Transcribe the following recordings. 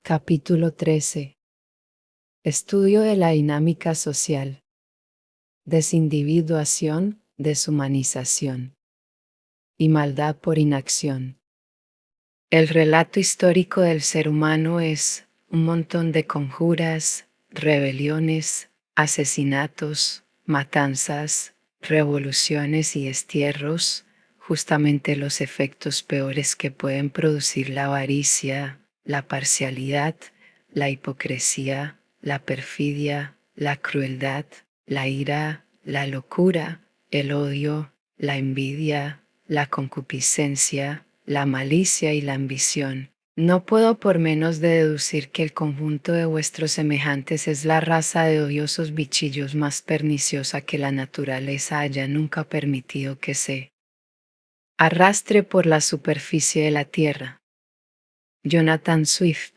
Capítulo 13. Estudio de la dinámica social. Desindividuación, deshumanización y maldad por inacción. El relato histórico del ser humano es un montón de conjuras, rebeliones, asesinatos, matanzas, revoluciones y destierros, justamente los efectos peores que pueden producir la avaricia, la parcialidad, la hipocresía, la perfidia, la crueldad, la ira, la locura, el odio, la envidia, la concupiscencia, la malicia y la ambición. No puedo por menos de deducir que el conjunto de vuestros semejantes es la raza de odiosos bichillos más perniciosa que la naturaleza haya nunca permitido que se arrastre por la superficie de la tierra. Jonathan Swift.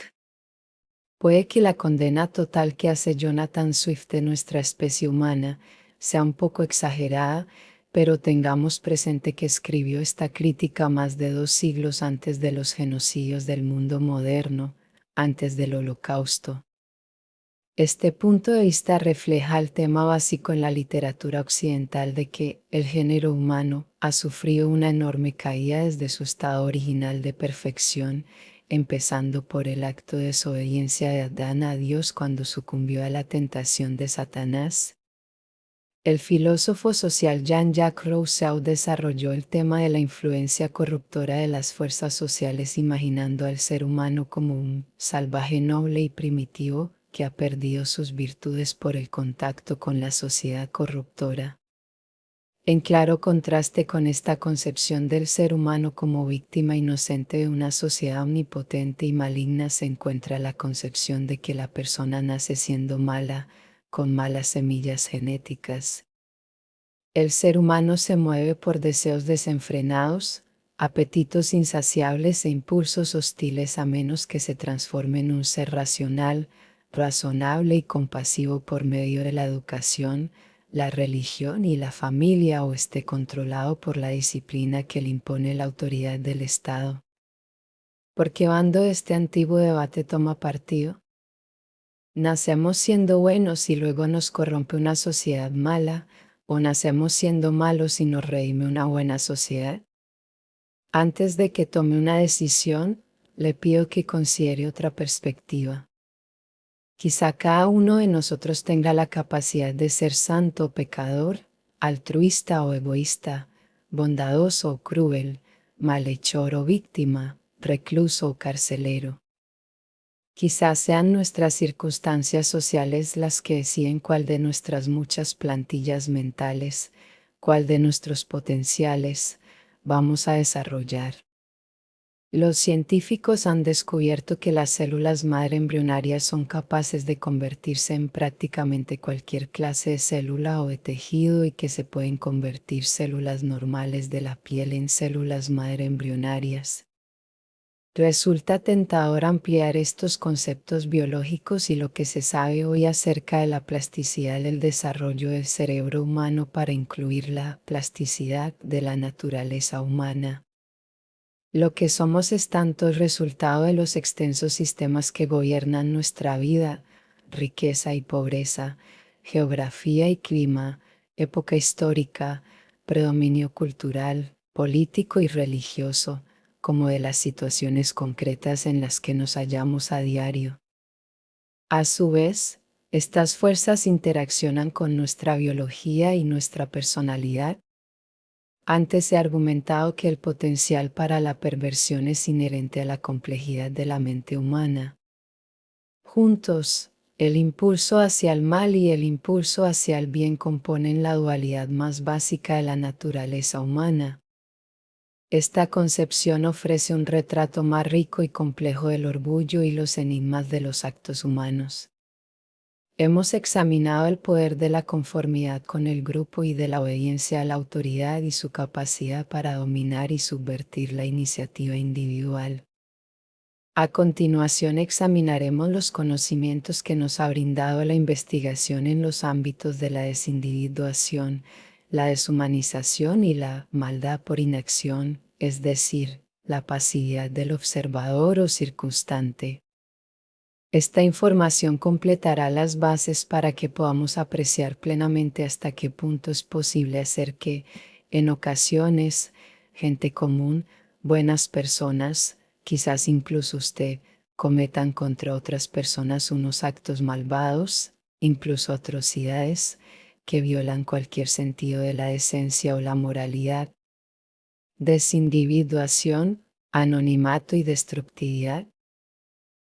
Puede que la condena total que hace Jonathan Swift de nuestra especie humana sea un poco exagerada, pero tengamos presente que escribió esta crítica más de 2 siglos antes de los genocidios del mundo moderno, antes del Holocausto. Este punto de vista refleja el tema básico en la literatura occidental de que el género humano ha sufrido una enorme caída desde su estado original de perfección, empezando por el acto de desobediencia de Adán a Dios cuando sucumbió a la tentación de Satanás. El filósofo social Jean-Jacques Rousseau desarrolló el tema de la influencia corruptora de las fuerzas sociales imaginando al ser humano como un salvaje noble y primitivo que ha perdido sus virtudes por el contacto con la sociedad corruptora. En claro contraste con esta concepción del ser humano como víctima inocente de una sociedad omnipotente y maligna se encuentra la concepción de que la persona nace siendo mala, con malas semillas genéticas. El ser humano se mueve por deseos desenfrenados, apetitos insaciables e impulsos hostiles a menos que se transforme en un ser racional, razonable y compasivo por medio de la educación, la religión y la familia o esté controlado por la disciplina que le impone la autoridad del Estado. ¿Por qué bando este antiguo debate toma partido? ¿Nacemos siendo buenos y luego nos corrompe una sociedad mala, o nacemos siendo malos y nos redime una buena sociedad? Antes de que tome una decisión, le pido que considere otra perspectiva. Quizá cada uno de nosotros tenga la capacidad de ser santo o pecador, altruista o egoísta, bondadoso o cruel, malhechor o víctima, recluso o carcelero. Quizás sean nuestras circunstancias sociales las que deciden cuál de nuestras muchas plantillas mentales, cuál de nuestros potenciales vamos a desarrollar. Los científicos han descubierto que las células madre embrionarias son capaces de convertirse en prácticamente cualquier clase de célula o de tejido y que se pueden convertir células normales de la piel en células madre embrionarias. Resulta tentador ampliar estos conceptos biológicos y lo que se sabe hoy acerca de la plasticidad del desarrollo del cerebro humano para incluir la plasticidad de la naturaleza humana. Lo que somos es tanto el resultado de los extensos sistemas que gobiernan nuestra vida, riqueza y pobreza, geografía y clima, época histórica, predominio cultural, político y religioso, como de las situaciones concretas en las que nos hallamos a diario. A su vez, estas fuerzas interaccionan con nuestra biología y nuestra personalidad. Antes he argumentado que el potencial para la perversión es inherente a la complejidad de la mente humana. Juntos, el impulso hacia el mal y el impulso hacia el bien componen la dualidad más básica de la naturaleza humana. Esta concepción ofrece un retrato más rico y complejo del orgullo y los enigmas de los actos humanos. Hemos examinado el poder de la conformidad con el grupo y de la obediencia a la autoridad y su capacidad para dominar y subvertir la iniciativa individual. A continuación examinaremos los conocimientos que nos ha brindado la investigación en los ámbitos de la desindividuación, la deshumanización y la maldad por inacción, es decir, la pasividad del observador o circunstante. Esta información completará las bases para que podamos apreciar plenamente hasta qué punto es posible hacer que, en ocasiones, gente común, buenas personas, quizás incluso usted, cometan contra otras personas unos actos malvados, incluso atrocidades, que violan cualquier sentido de la decencia o la moralidad. Desindividuación, anonimato y destructividad.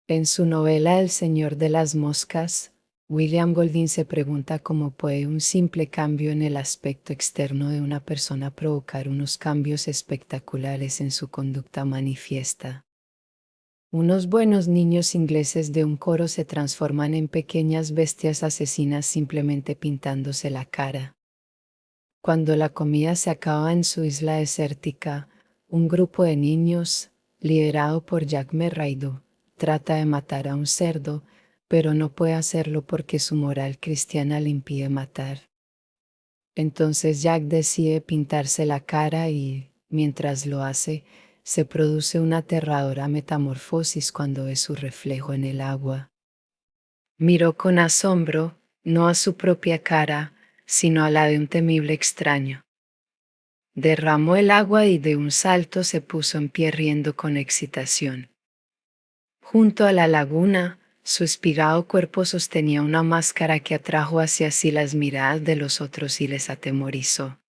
En su novela El Señor de las Moscas, William Golding se pregunta cómo puede un simple cambio en el aspecto externo de una persona provocar unos cambios espectaculares en su conducta manifiesta. Unos buenos niños ingleses de un coro se transforman en pequeñas bestias asesinas simplemente pintándose la cara. Cuando la comida se acaba en su isla desértica, un grupo de niños, liderado por Jack Merrido, trata de matar a un cerdo, pero no puede hacerlo porque su moral cristiana le impide matar. Entonces Jack decide pintarse la cara y, mientras lo hace, se produce una aterradora metamorfosis cuando ve su reflejo en el agua. Miró con asombro, no a su propia cara, sino a la de un temible extraño. Derramó el agua y de un salto se puso en pie riendo con excitación. Junto a la laguna, su espigado cuerpo sostenía una máscara que atrajo hacia sí las miradas de los otros y les atemorizó.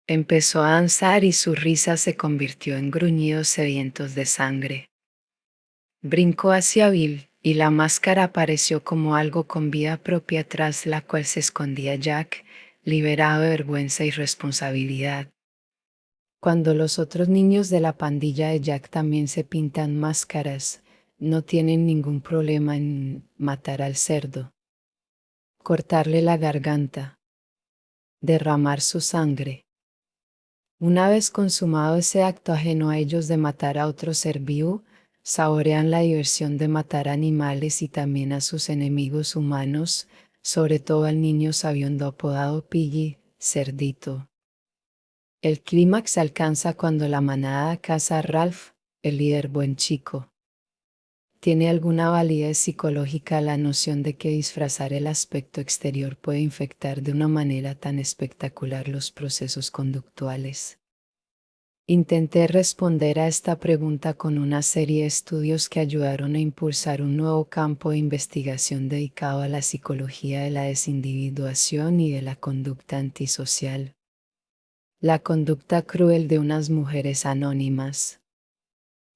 Empezó a danzar y su risa se convirtió en gruñidos sedientos de sangre. Brincó hacia Bill y la máscara apareció como algo con vida propia tras la cual se escondía Jack, liberado de vergüenza y responsabilidad. Cuando los otros niños de la pandilla de Jack también se pintan máscaras, no tienen ningún problema en matar al cerdo, cortarle la garganta, derramar su sangre. Una vez consumado ese acto ajeno a ellos de matar a otro ser vivo, saborean la diversión de matar animales y también a sus enemigos humanos, sobre todo al niño sabiendo apodado Piggy, cerdito. El clímax alcanza cuando la manada caza a Ralph, el líder buen chico. ¿Tiene alguna validez psicológica la noción de que disfrazar el aspecto exterior puede infectar de una manera tan espectacular los procesos conductuales? Intenté responder a esta pregunta con una serie de estudios que ayudaron a impulsar un nuevo campo de investigación dedicado a la psicología de la desindividuación y de la conducta antisocial. La conducta cruel de unas mujeres anónimas.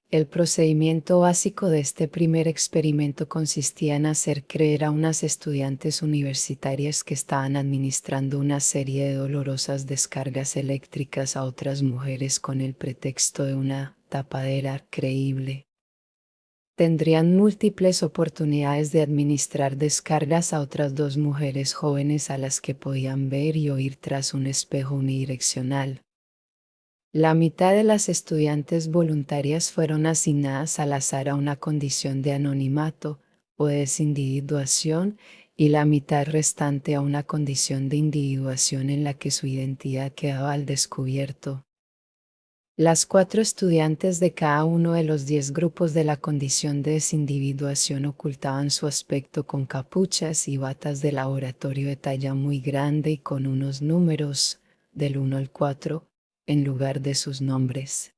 El procedimiento básico de este primer experimento consistía en hacer creer a unas estudiantes universitarias que estaban administrando una serie de dolorosas descargas eléctricas a otras mujeres con el pretexto de una tapadera creíble. Tendrían múltiples oportunidades de administrar descargas a otras dos mujeres jóvenes a las que podían ver y oír tras un espejo unidireccional. La mitad de las estudiantes voluntarias fueron asignadas al azar a una condición de anonimato o desindividuación y la mitad restante a una condición de individuación en la que su identidad quedaba al descubierto. Las 4 estudiantes de cada uno de los 10 grupos de la condición de desindividuación ocultaban su aspecto con capuchas y batas de laboratorio de talla muy grande y con unos números, del 1 al 4, en lugar de sus nombres.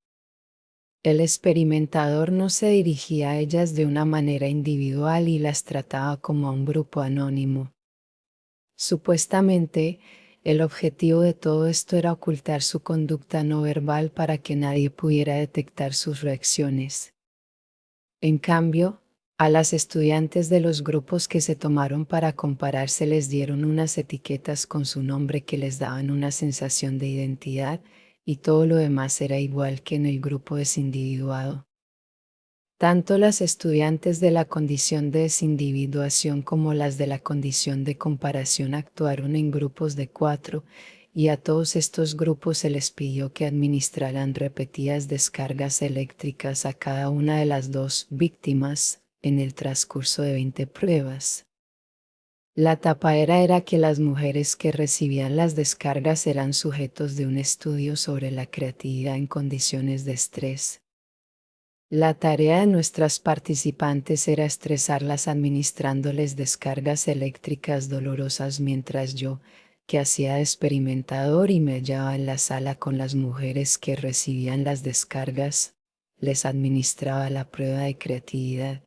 El experimentador no se dirigía a ellas de una manera individual y las trataba como a un grupo anónimo. Supuestamente, el objetivo de todo esto era ocultar su conducta no verbal para que nadie pudiera detectar sus reacciones. En cambio, a las estudiantes de los grupos que se tomaron para compararse les dieron unas etiquetas con su nombre que les daban una sensación de identidad y todo lo demás era igual que en el grupo desindividuado. Tanto las estudiantes de la condición de desindividuación como las de la condición de comparación actuaron en grupos de 4 y a todos estos grupos se les pidió que administraran repetidas descargas eléctricas a cada una de las dos víctimas en el transcurso de 20 pruebas. La tapadera era que las mujeres que recibían las descargas eran sujetos de un estudio sobre la creatividad en condiciones de estrés. La tarea de nuestras participantes era estresarlas administrándoles descargas eléctricas dolorosas mientras yo, que hacía de experimentador y me hallaba en la sala con las mujeres que recibían las descargas, les administraba la prueba de creatividad.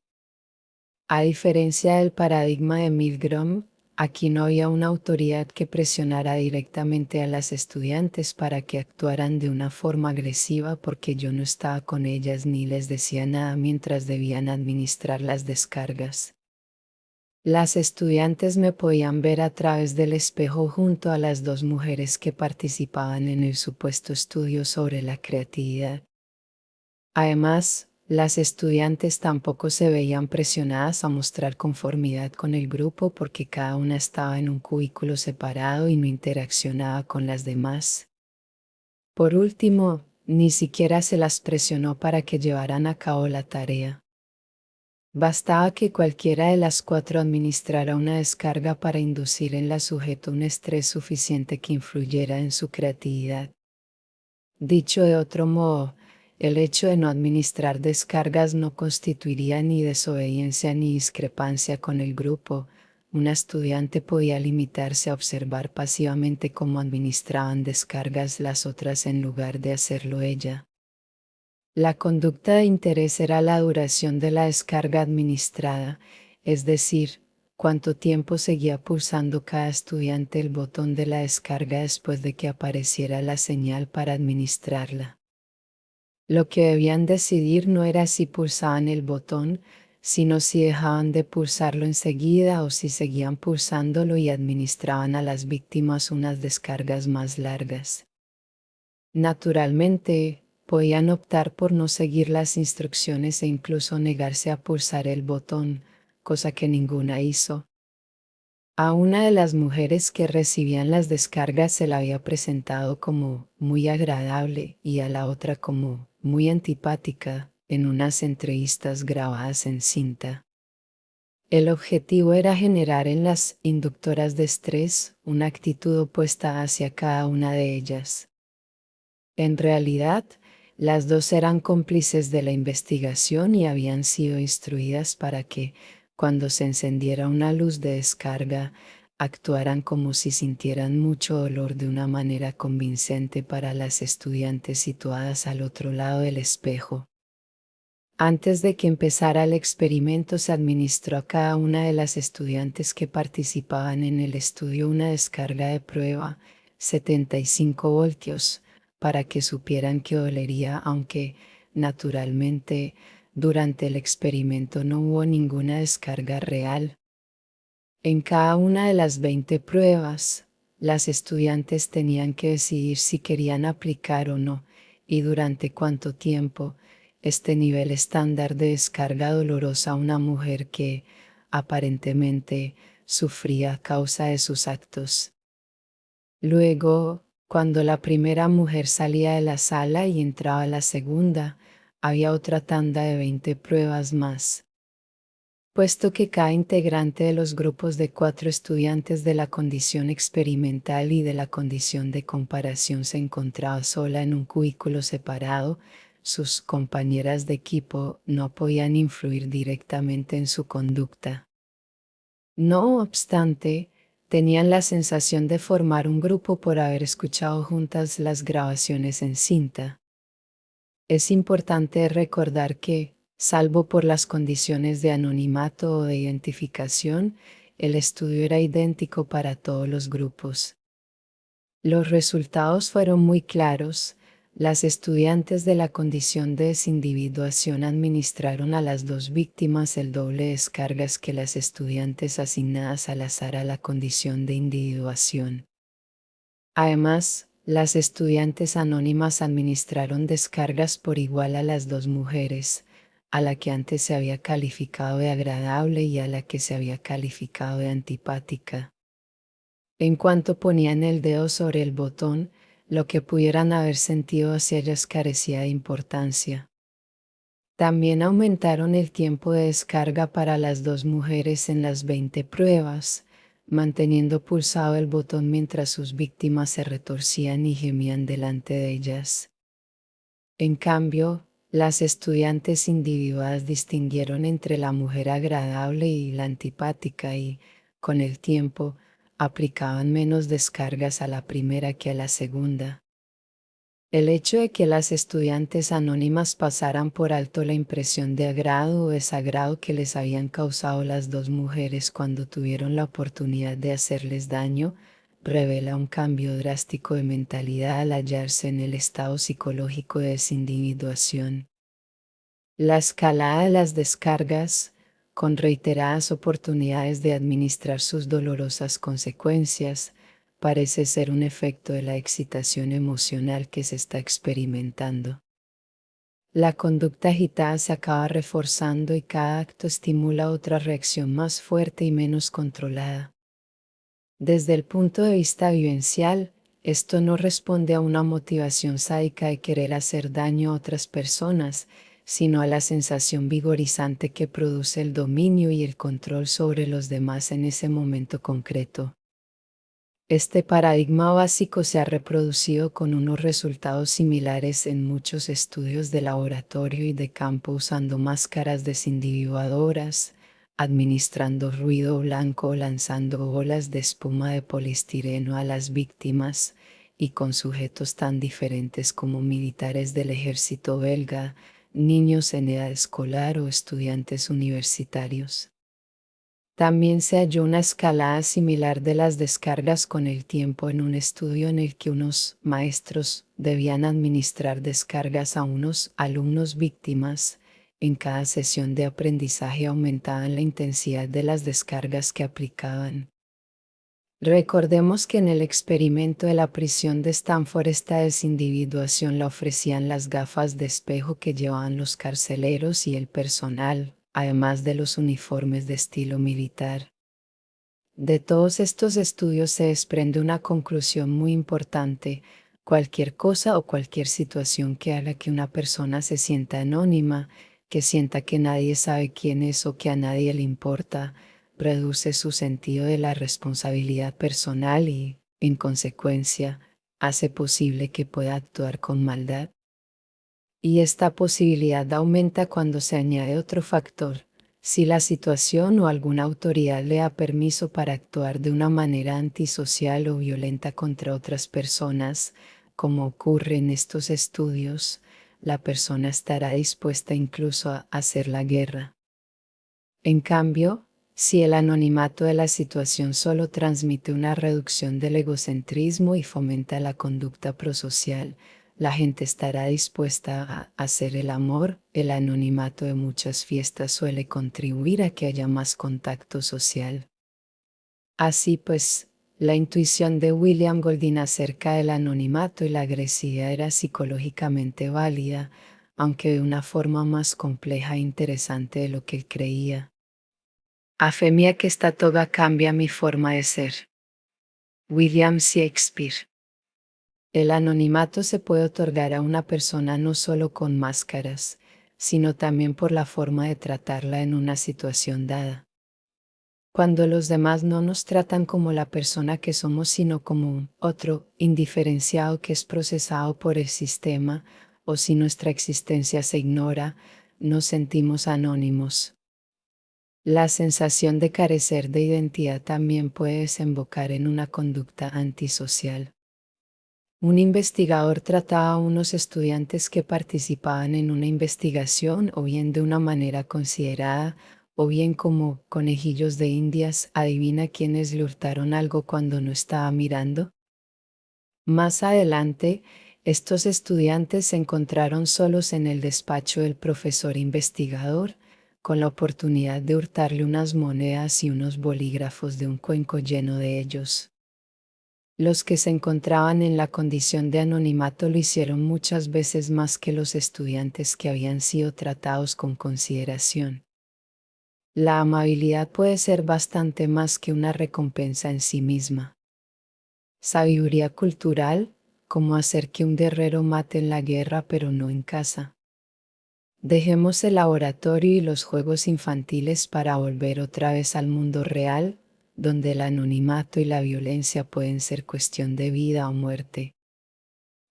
A diferencia del paradigma de Milgram, aquí no había una autoridad que presionara directamente a las estudiantes para que actuaran de una forma agresiva porque yo no estaba con ellas ni les decía nada mientras debían administrar las descargas. Las estudiantes me podían ver a través del espejo junto a las dos mujeres que participaban en el supuesto estudio sobre la creatividad. Además, las estudiantes tampoco se veían presionadas a mostrar conformidad con el grupo porque cada una estaba en un cubículo separado y no interaccionaba con las demás. Por último, ni siquiera se las presionó para que llevaran a cabo la tarea. Bastaba que cualquiera de las cuatro administrara una descarga para inducir en la sujeta un estrés suficiente que influyera en su creatividad. Dicho de otro modo, el hecho de no administrar descargas no constituiría ni desobediencia ni discrepancia con el grupo. Una estudiante podía limitarse a observar pasivamente cómo administraban descargas las otras en lugar de hacerlo ella. La conducta de interés era la duración de la descarga administrada, es decir, cuánto tiempo seguía pulsando cada estudiante el botón de la descarga después de que apareciera la señal para administrarla. Lo que debían decidir no era si pulsaban el botón, sino si dejaban de pulsarlo enseguida o si seguían pulsándolo y administraban a las víctimas unas descargas más largas. Naturalmente, podían optar por no seguir las instrucciones e incluso negarse a pulsar el botón, cosa que ninguna hizo. A una de las mujeres que recibían las descargas se la había presentado como muy agradable y a la otra como muy antipática en unas entrevistas grabadas en cinta. El objetivo era generar en las inductoras de estrés una actitud opuesta hacia cada una de ellas. En realidad, las dos eran cómplices de la investigación y habían sido instruidas para que, cuando se encendiera una luz de descarga, actuaran como si sintieran mucho dolor de una manera convincente para las estudiantes situadas al otro lado del espejo. Antes de que empezara el experimento, se administró a cada una de las estudiantes que participaban en el estudio una descarga de prueba, 75 voltios, para que supieran que dolería, aunque, naturalmente, durante el experimento no hubo ninguna descarga real. En cada una de las 20 pruebas, las estudiantes tenían que decidir si querían aplicar o no, y durante cuánto tiempo, este nivel estándar de descarga dolorosa a una mujer que, aparentemente, sufría a causa de sus actos. Luego, cuando la primera mujer salía de la sala y entraba la segunda, había otra tanda de 20 pruebas más. Puesto que cada integrante de los grupos de 4 estudiantes de la condición experimental y de la condición de comparación se encontraba sola en un cubículo separado, sus compañeras de equipo no podían influir directamente en su conducta. No obstante, tenían la sensación de formar un grupo por haber escuchado juntas las grabaciones en cinta. Es importante recordar que, salvo por las condiciones de anonimato o de identificación, el estudio era idéntico para todos los grupos. Los resultados fueron muy claros. Las estudiantes de la condición de desindividuación administraron a las dos víctimas el doble de descargas que las estudiantes asignadas al azar a la condición de individuación. Además, las estudiantes anónimas administraron descargas por igual a las dos mujeres, a la que antes se había calificado de agradable y a la que se había calificado de antipática. En cuanto ponían el dedo sobre el botón, lo que pudieran haber sentido hacia ellas carecía de importancia. También aumentaron el tiempo de descarga para las dos mujeres en las 20 pruebas, manteniendo pulsado el botón mientras sus víctimas se retorcían y gemían delante de ellas. En cambio, Las estudiantes individuadas distinguieron entre la mujer agradable y la antipática y, con el tiempo, aplicaban menos descargas a la primera que a la segunda. El hecho de que las estudiantes anónimas pasaran por alto la impresión de agrado o desagrado que les habían causado las dos mujeres cuando tuvieron la oportunidad de hacerles daño, revela un cambio drástico de mentalidad al hallarse en el estado psicológico de desindividuación. La escalada de las descargas, con reiteradas oportunidades de administrar sus dolorosas consecuencias, parece ser un efecto de la excitación emocional que se está experimentando. La conducta agitada se acaba reforzando y cada acto estimula otra reacción más fuerte y menos controlada. Desde el punto de vista vivencial, esto no responde a una motivación sádica de querer hacer daño a otras personas, sino a la sensación vigorizante que produce el dominio y el control sobre los demás en ese momento concreto. Este paradigma básico se ha reproducido con unos resultados similares en muchos estudios de laboratorio y de campo usando máscaras desindividuadoras, administrando ruido blanco o lanzando bolas de espuma de polistireno a las víctimas, y con sujetos tan diferentes como militares del ejército belga, niños en edad escolar o estudiantes universitarios. También se halló una escalada similar de las descargas con el tiempo en un estudio en el que unos maestros debían administrar descargas a unos alumnos víctimas. En cada sesión de aprendizaje aumentaban la intensidad de las descargas que aplicaban. Recordemos que en el experimento de la prisión de Stanford esta desindividuación la ofrecían las gafas de espejo que llevaban los carceleros y el personal, además de los uniformes de estilo militar. De todos estos estudios se desprende una conclusión muy importante: cualquier cosa o cualquier situación que haga que una persona se sienta anónima, que sienta que nadie sabe quién es o que a nadie le importa, reduce su sentido de la responsabilidad personal y, en consecuencia, hace posible que pueda actuar con maldad. Y esta posibilidad aumenta cuando se añade otro factor: si la situación o alguna autoridad le da permiso para actuar de una manera antisocial o violenta contra otras personas, como ocurre en estos estudios, la persona estará dispuesta incluso a hacer la guerra. En cambio, si el anonimato de la situación solo transmite una reducción del egocentrismo y fomenta la conducta prosocial, la gente estará dispuesta a hacer el amor. El anonimato de muchas fiestas suele contribuir a que haya más contacto social. Así pues, la intuición de William Golding acerca del anonimato y la agresividad era psicológicamente válida, aunque de una forma más compleja e interesante de lo que él creía. A fe mía que esta toga cambia mi forma de ser. William Shakespeare. El anonimato se puede otorgar a una persona no solo con máscaras, sino también por la forma de tratarla en una situación dada. Cuando los demás no nos tratan como la persona que somos, sino como un otro indiferenciado que es procesado por el sistema, o si nuestra existencia se ignora, nos sentimos anónimos. La sensación de carecer de identidad también puede desembocar en una conducta antisocial. Un investigador trataba a unos estudiantes que participaban en una investigación, o bien de una manera considerada, o bien como conejillos de indias. ¿Adivina quiénes le hurtaron algo cuando no estaba mirando? Más adelante, estos estudiantes se encontraron solos en el despacho del profesor investigador, con la oportunidad de hurtarle unas monedas y unos bolígrafos de un cuenco lleno de ellos. Los que se encontraban en la condición de anonimato lo hicieron muchas veces más que los estudiantes que habían sido tratados con consideración. La amabilidad puede ser bastante más que una recompensa en sí misma. Sabiduría cultural: cómo hacer que un guerrero mate en la guerra pero no en casa. Dejemos el laboratorio y los juegos infantiles para volver otra vez al mundo real, donde el anonimato y la violencia pueden ser cuestión de vida o muerte.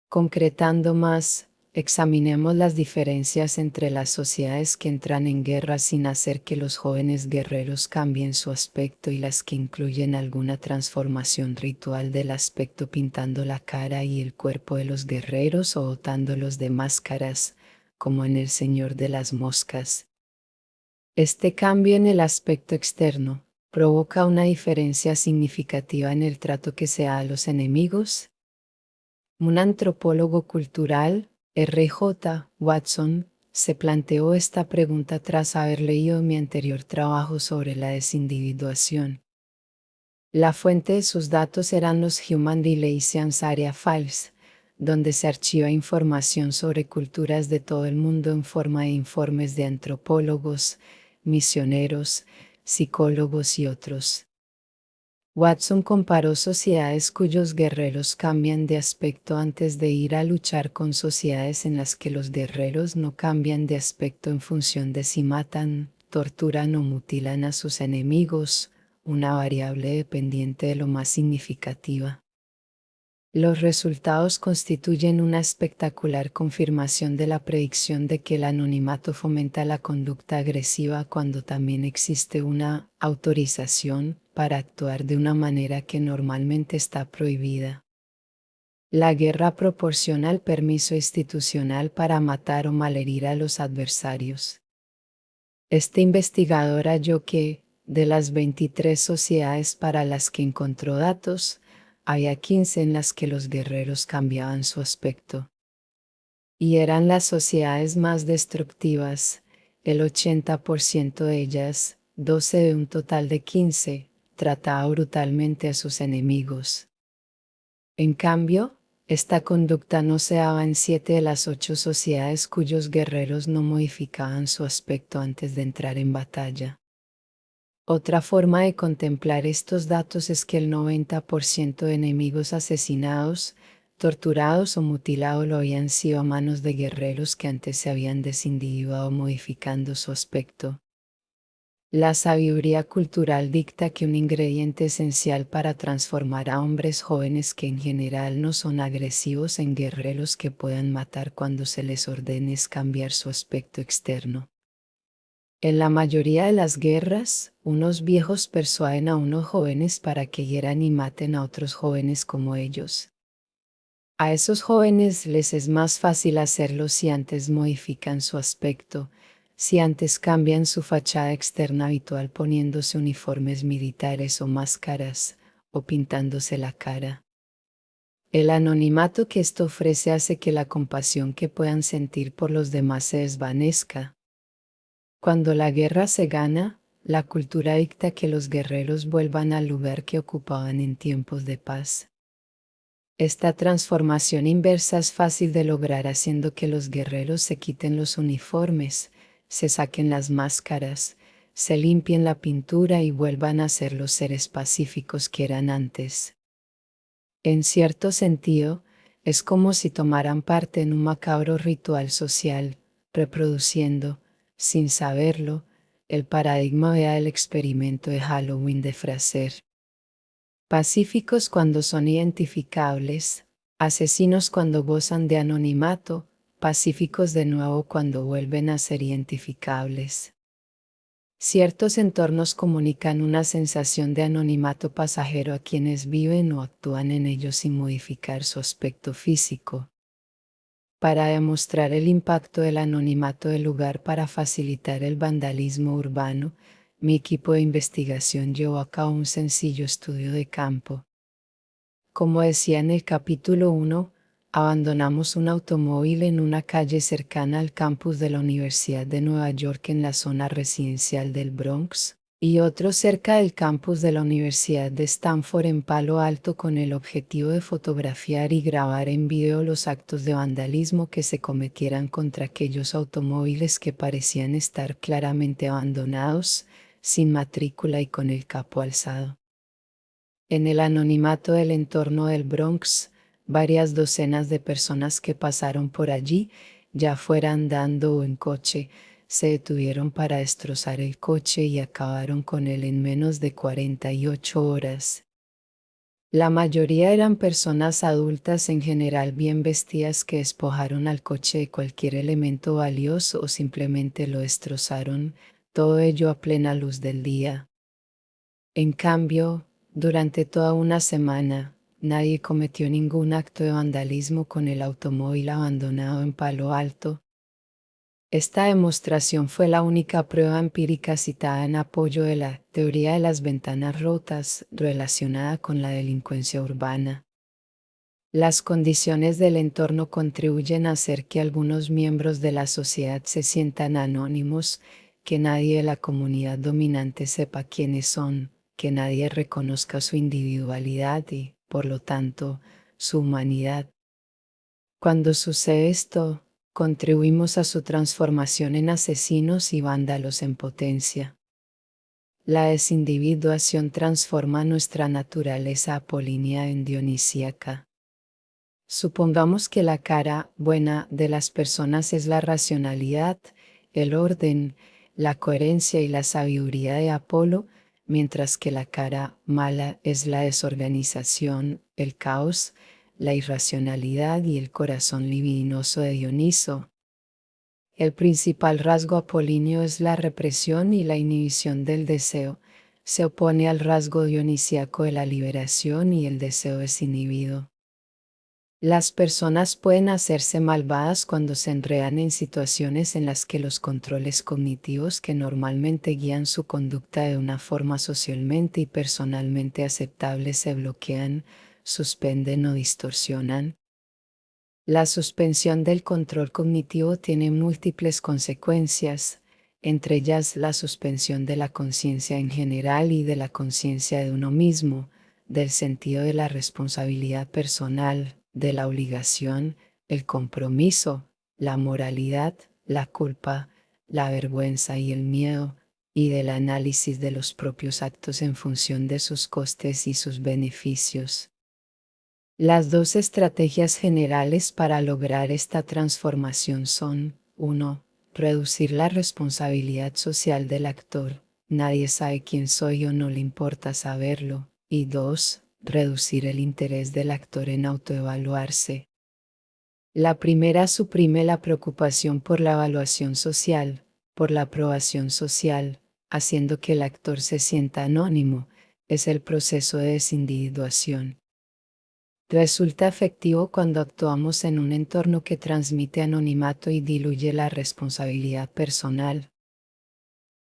Concretando más, Examinemos las diferencias entre las sociedades que entran en guerra sin hacer que los jóvenes guerreros cambien su aspecto y las que incluyen alguna transformación ritual del aspecto pintando la cara y el cuerpo de los guerreros o dotándolos de máscaras, como en El Señor de las Moscas. Este cambio en el aspecto externo provoca una diferencia significativa en el trato que se da a los enemigos. Un antropólogo cultural, R.J. Watson, se planteó esta pregunta tras haber leído mi anterior trabajo sobre la desindividuación. La fuente de sus datos eran los Human Relations Area Files, donde se archiva información sobre culturas de todo el mundo en forma de informes de antropólogos, misioneros, psicólogos y otros. Watson comparó sociedades cuyos guerreros cambian de aspecto antes de ir a luchar con sociedades en las que los guerreros no cambian de aspecto en función de si matan, torturan o mutilan a sus enemigos, una variable dependiente de lo más significativa. Los resultados constituyen una espectacular confirmación de la predicción de que el anonimato fomenta la conducta agresiva cuando también existe una autorización para actuar de una manera que normalmente está prohibida. La guerra proporciona el permiso institucional para matar o malherir a los adversarios. Este investigador halló que, de las 23 sociedades para las que encontró datos, había 15 en las que los guerreros cambiaban su aspecto. Y eran las sociedades más destructivas, el 80% de ellas, 12 de un total de 15, trataba brutalmente a sus enemigos. En cambio, esta conducta no se daba en 7 de las 8 sociedades cuyos guerreros no modificaban su aspecto antes de entrar en batalla. Otra forma de contemplar estos datos es que el 90% de enemigos asesinados, torturados o mutilados lo habían sido a manos de guerreros que antes se habían desindividuado modificando su aspecto. La sabiduría cultural dicta que un ingrediente esencial para transformar a hombres jóvenes que en general no son agresivos en guerreros que puedan matar cuando se les ordene es cambiar su aspecto externo. En la mayoría de las guerras, unos viejos persuaden a unos jóvenes para que hieran y maten a otros jóvenes como ellos. A esos jóvenes les es más fácil hacerlo si antes modifican su aspecto, si antes cambian su fachada externa habitual poniéndose uniformes militares o máscaras, o pintándose la cara. El anonimato que esto ofrece hace que la compasión que puedan sentir por los demás se desvanezca. Cuando la guerra se gana, la cultura dicta que los guerreros vuelvan al lugar que ocupaban en tiempos de paz. Esta transformación inversa es fácil de lograr haciendo que los guerreros se quiten los uniformes, se saquen las máscaras, se limpien la pintura y vuelvan a ser los seres pacíficos que eran antes. En cierto sentido, es como si tomaran parte en un macabro ritual social, reproduciendo, sin saberlo, el paradigma del experimento de Halloween de Fraser. Pacíficos cuando son identificables, asesinos cuando gozan de anonimato, pacíficos de nuevo cuando vuelven a ser identificables. Ciertos entornos comunican una sensación de anonimato pasajero a quienes viven o actúan en ellos sin modificar su aspecto físico. Para demostrar el impacto del anonimato del lugar para facilitar el vandalismo urbano, mi equipo de investigación llevó a cabo un sencillo estudio de campo. Como decía en el capítulo 1, abandonamos un automóvil en una calle cercana al campus de la Universidad de Nueva York en la zona residencial del Bronx, y otro cerca del campus de la Universidad de Stanford en Palo Alto con el objetivo de fotografiar y grabar en video los actos de vandalismo que se cometieran contra aquellos automóviles que parecían estar claramente abandonados, sin matrícula y con el capó alzado. En el anonimato del entorno del Bronx, varias docenas de personas que pasaron por allí, ya fuera andando o en coche, se detuvieron para destrozar el coche y acabaron con él en menos de 48 horas. La mayoría eran personas adultas en general bien vestidas que despojaron al coche de cualquier elemento valioso o simplemente lo destrozaron, todo ello a plena luz del día. En cambio, durante toda una semana, nadie cometió ningún acto de vandalismo con el automóvil abandonado en Palo Alto. Esta demostración fue la única prueba empírica citada en apoyo de la teoría de las ventanas rotas relacionada con la delincuencia urbana. Las condiciones del entorno contribuyen a hacer que algunos miembros de la sociedad se sientan anónimos, que nadie de la comunidad dominante sepa quiénes son, que nadie reconozca su individualidad y, por lo tanto, su humanidad. Cuando sucede esto, contribuimos a su transformación en asesinos y vándalos en potencia. La desindividuación transforma nuestra naturaleza apolínea en dionisíaca. Supongamos que la cara buena de las personas es la racionalidad, el orden, la coherencia y la sabiduría de Apolo, mientras que la cara mala es la desorganización, el caos, la irracionalidad y el corazón libidinoso de Dioniso. El principal rasgo apolíneo es la represión y la inhibición del deseo. Se opone al rasgo dionisíaco de la liberación y el deseo desinhibido. Las personas pueden hacerse malvadas cuando se enredan en situaciones en las que los controles cognitivos que normalmente guían su conducta de una forma socialmente y personalmente aceptable se bloquean, suspenden o distorsionan. La suspensión del control cognitivo tiene múltiples consecuencias, entre ellas la suspensión de la conciencia en general y de la conciencia de uno mismo, del sentido de la responsabilidad personal, de la obligación, el compromiso, la moralidad, la culpa, la vergüenza y el miedo, y del análisis de los propios actos en función de sus costes y sus beneficios. Las dos estrategias generales para lograr esta transformación son: 1. Reducir la responsabilidad social del actor. Nadie sabe quién soy o no le importa saberlo. Y 2. Reducir el interés del actor en autoevaluarse. La primera suprime la preocupación por la evaluación social, por la aprobación social, haciendo que el actor se sienta anónimo. Es el proceso de desindividuación. Resulta efectivo cuando actuamos en un entorno que transmite anonimato y diluye la responsabilidad personal.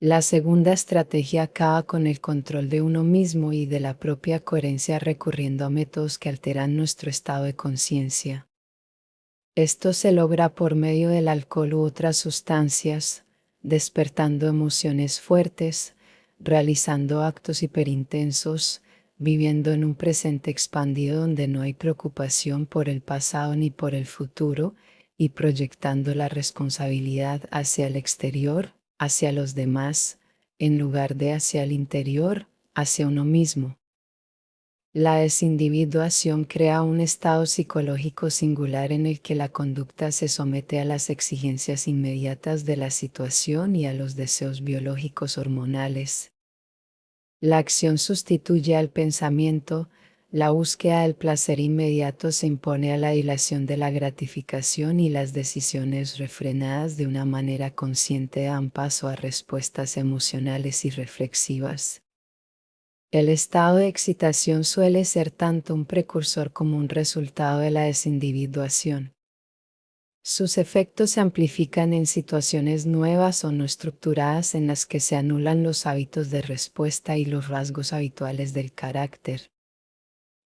La segunda estrategia acaba con el control de uno mismo y de la propia coherencia recurriendo a métodos que alteran nuestro estado de conciencia. Esto se logra por medio del alcohol u otras sustancias, despertando emociones fuertes, realizando actos hiperintensos, viviendo en un presente expandido donde no hay preocupación por el pasado ni por el futuro, y proyectando la responsabilidad hacia el exterior, hacia los demás, en lugar de hacia el interior, hacia uno mismo. La desindividuación crea un estado psicológico singular en el que la conducta se somete a las exigencias inmediatas de la situación y a los deseos biológicos hormonales. La acción sustituye al pensamiento, la búsqueda del placer inmediato se impone a la dilación de la gratificación y las decisiones refrenadas de una manera consciente dan paso a respuestas emocionales y reflexivas. El estado de excitación suele ser tanto un precursor como un resultado de la desindividuación. Sus efectos se amplifican en situaciones nuevas o no estructuradas en las que se anulan los hábitos de respuesta y los rasgos habituales del carácter.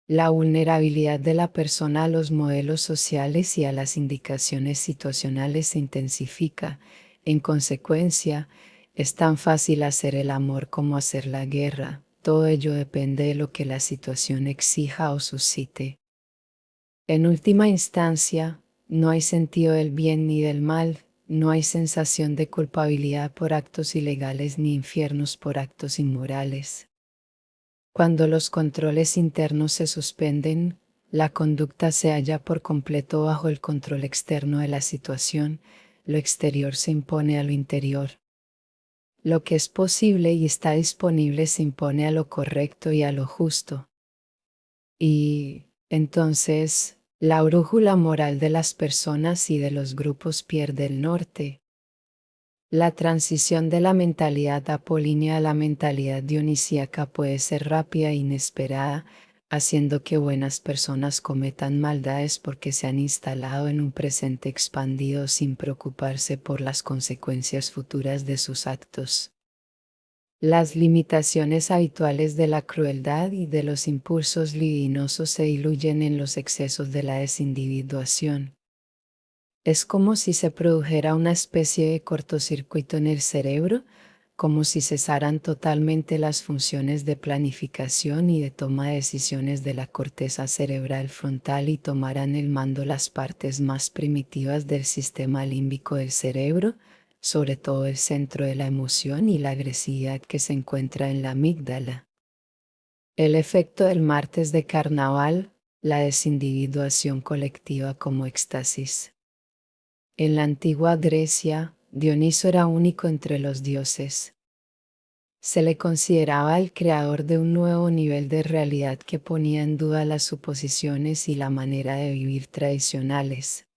La vulnerabilidad de la persona a los modelos sociales y a las indicaciones situacionales se intensifica. En consecuencia, es tan fácil hacer el amor como hacer la guerra. Todo ello depende de lo que la situación exija o suscite. En última instancia, no hay sentido del bien ni del mal, no hay sensación de culpabilidad por actos ilegales ni infiernos por actos inmorales. Cuando los controles internos se suspenden, la conducta se halla por completo bajo el control externo de la situación, lo exterior se impone a lo interior. Lo que es posible y está disponible se impone a lo correcto y a lo justo. Y entonces, la brújula moral de las personas y de los grupos pierde el norte. La transición de la mentalidad apolínea a la mentalidad dionisíaca puede ser rápida e inesperada, haciendo que buenas personas cometan maldades porque se han instalado en un presente expandido sin preocuparse por las consecuencias futuras de sus actos. Las limitaciones habituales de la crueldad y de los impulsos libidinosos se diluyen en los excesos de la desindividuación. Es como si se produjera una especie de cortocircuito en el cerebro, como si cesaran totalmente las funciones de planificación y de toma de decisiones de la corteza cerebral frontal y tomaran el mando las partes más primitivas del sistema límbico del cerebro, sobre todo el centro de la emoción y la agresividad que se encuentra en la amígdala. El efecto del martes de carnaval, la desindividuación colectiva como éxtasis. En la antigua Grecia, Dioniso era único entre los dioses. Se le consideraba el creador de un nuevo nivel de realidad que ponía en duda las suposiciones y la manera de vivir tradicionales.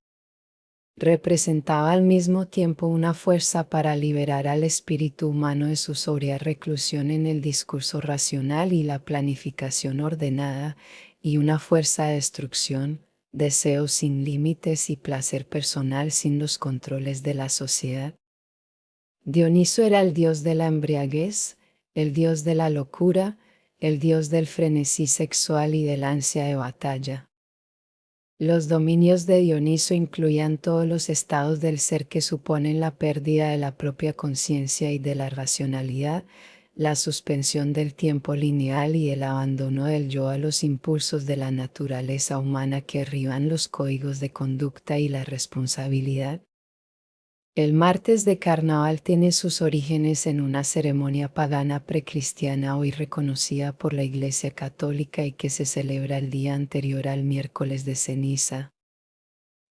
Representaba al mismo tiempo una fuerza para liberar al espíritu humano de su sobria reclusión en el discurso racional y la planificación ordenada, y una fuerza de destrucción, deseo sin límites y placer personal sin los controles de la sociedad. Dioniso era el dios de la embriaguez, el dios de la locura, el dios del frenesí sexual y del ansia de batalla. Los dominios de Dioniso incluían todos los estados del ser que suponen la pérdida de la propia conciencia y de la racionalidad, la suspensión del tiempo lineal y el abandono del yo a los impulsos de la naturaleza humana que derriban los códigos de conducta y la responsabilidad. El martes de carnaval tiene sus orígenes en una ceremonia pagana precristiana hoy reconocida por la Iglesia Católica y que se celebra el día anterior al miércoles de ceniza.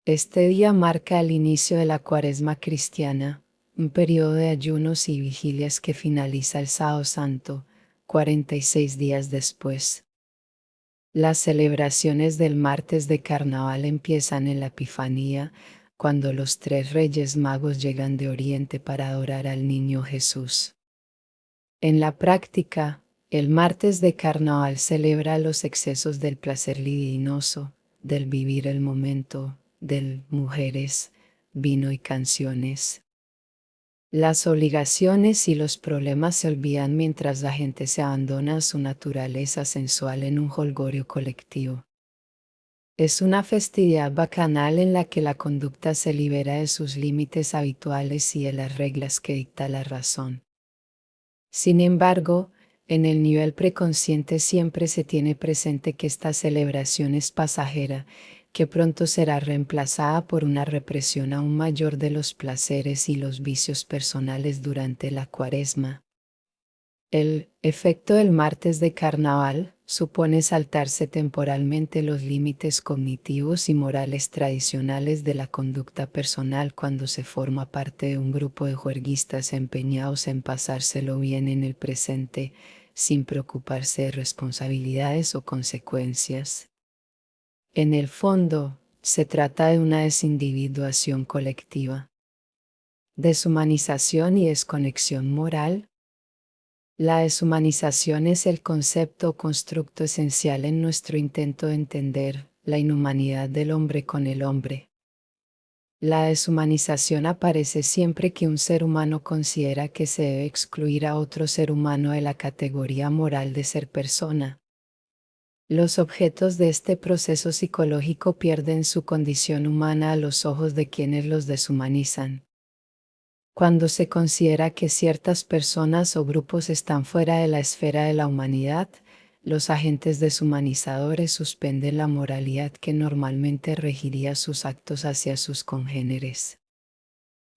Este día marca el inicio de la Cuaresma cristiana, un periodo de ayunos y vigilias que finaliza el Sábado Santo, 46 días después. Las celebraciones del martes de carnaval empiezan en la Epifanía, cuando los tres reyes magos llegan de Oriente para adorar al niño Jesús. En la práctica, el martes de carnaval celebra los excesos del placer libidinoso, del vivir el momento, del mujeres, vino y canciones. Las obligaciones y los problemas se olvidan mientras la gente se abandona a su naturaleza sensual en un jolgorio colectivo. Es una festividad bacanal en la que la conducta se libera de sus límites habituales y de las reglas que dicta la razón. Sin embargo, en el nivel preconsciente siempre se tiene presente que esta celebración es pasajera, que pronto será reemplazada por una represión aún mayor de los placeres y los vicios personales durante la Cuaresma. El efecto del martes de carnaval supone saltarse temporalmente los límites cognitivos y morales tradicionales de la conducta personal cuando se forma parte de un grupo de juerguistas empeñados en pasárselo bien en el presente, sin preocuparse de responsabilidades o consecuencias. En el fondo, se trata de una desindividuación colectiva, deshumanización y desconexión moral. La deshumanización es el concepto o constructo esencial en nuestro intento de entender la inhumanidad del hombre con el hombre. La deshumanización aparece siempre que un ser humano considera que se debe excluir a otro ser humano de la categoría moral de ser persona. Los objetos de este proceso psicológico pierden su condición humana a los ojos de quienes los deshumanizan. Cuando se considera que ciertas personas o grupos están fuera de la esfera de la humanidad, los agentes deshumanizadores suspenden la moralidad que normalmente regiría sus actos hacia sus congéneres.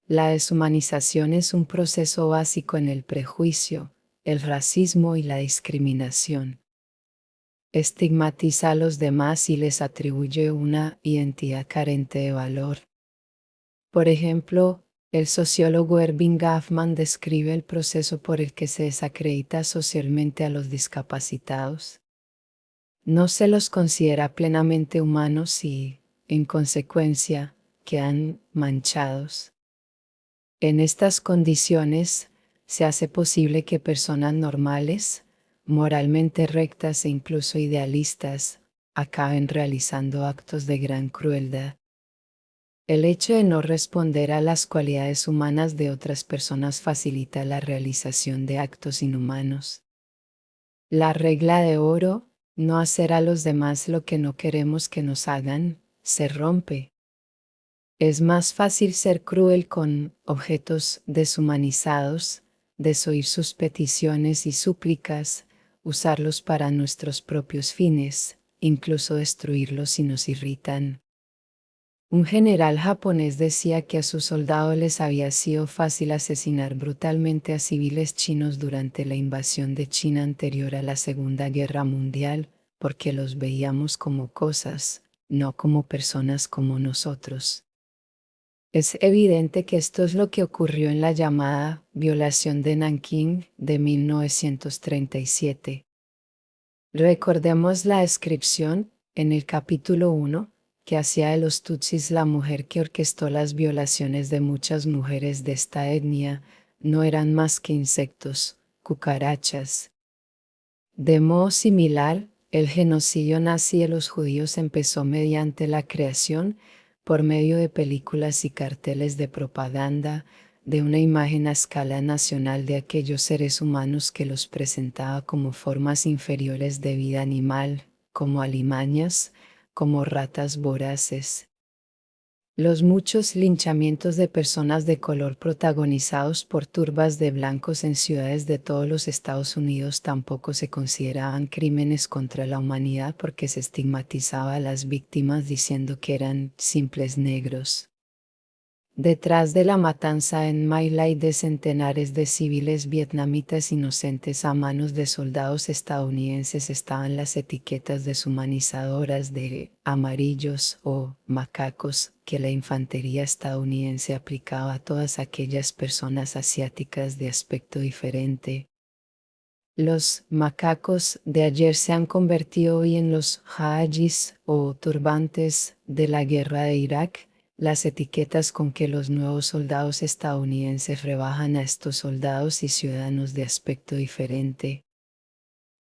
La deshumanización es un proceso básico en el prejuicio, el racismo y la discriminación. Estigmatiza a los demás y les atribuye una identidad carente de valor. Por ejemplo, el sociólogo Erving Goffman describe el proceso por el que se desacredita socialmente a los discapacitados. No se los considera plenamente humanos y, en consecuencia, quedan manchados. En estas condiciones, se hace posible que personas normales, moralmente rectas e incluso idealistas, acaben realizando actos de gran crueldad. El hecho de no responder a las cualidades humanas de otras personas facilita la realización de actos inhumanos. La regla de oro, no hacer a los demás lo que no queremos que nos hagan, se rompe. Es más fácil ser cruel con objetos deshumanizados, desoír sus peticiones y súplicas, usarlos para nuestros propios fines, incluso destruirlos si nos irritan. Un general japonés decía que a sus soldados les había sido fácil asesinar brutalmente a civiles chinos durante la invasión de China anterior a la Segunda Guerra Mundial, porque los veíamos como cosas, no como personas como nosotros. Es evidente que esto es lo que ocurrió en la llamada violación de Nankín de 1937. Recordemos la descripción, en el capítulo 1, que hacía de los Tutsis la mujer que orquestó las violaciones de muchas mujeres de esta etnia, no eran más que insectos, cucarachas. De modo similar, el genocidio nazi de los judíos empezó mediante la creación, por medio de películas y carteles de propaganda, de una imagen a escala nacional de aquellos seres humanos que los presentaba como formas inferiores de vida animal, como alimañas, como ratas voraces. Los muchos linchamientos de personas de color protagonizados por turbas de blancos en ciudades de todos los Estados Unidos tampoco se consideraban crímenes contra la humanidad porque se estigmatizaba a las víctimas diciendo que eran simples negros. Detrás de la matanza en My Lai de centenares de civiles vietnamitas inocentes a manos de soldados estadounidenses estaban las etiquetas deshumanizadoras de amarillos o macacos que la infantería estadounidense aplicaba a todas aquellas personas asiáticas de aspecto diferente. Los macacos de ayer se han convertido hoy en los hajis o turbantes de la guerra de Irak, las etiquetas con que los nuevos soldados estadounidenses rebajan a estos soldados y ciudadanos de aspecto diferente.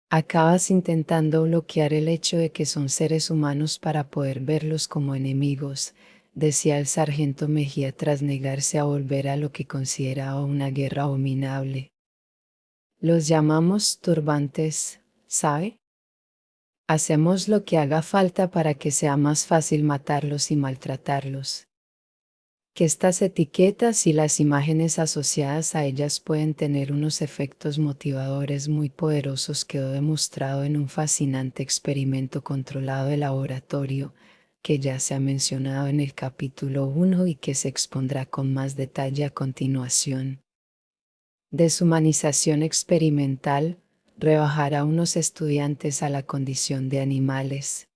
Acabas intentando bloquear el hecho de que son seres humanos para poder verlos como enemigos, decía el sargento Mejía tras negarse a volver a lo que consideraba una guerra abominable. Los llamamos turbantes, ¿sabe? Hacemos lo que haga falta para que sea más fácil matarlos y maltratarlos. Que estas etiquetas y las imágenes asociadas a ellas pueden tener unos efectos motivadores muy poderosos quedó demostrado en un fascinante experimento controlado de laboratorio que ya se ha mencionado en el capítulo 1 y que se expondrá con más detalle a continuación. Deshumanización experimental, rebajar a unos estudiantes a la condición de animales.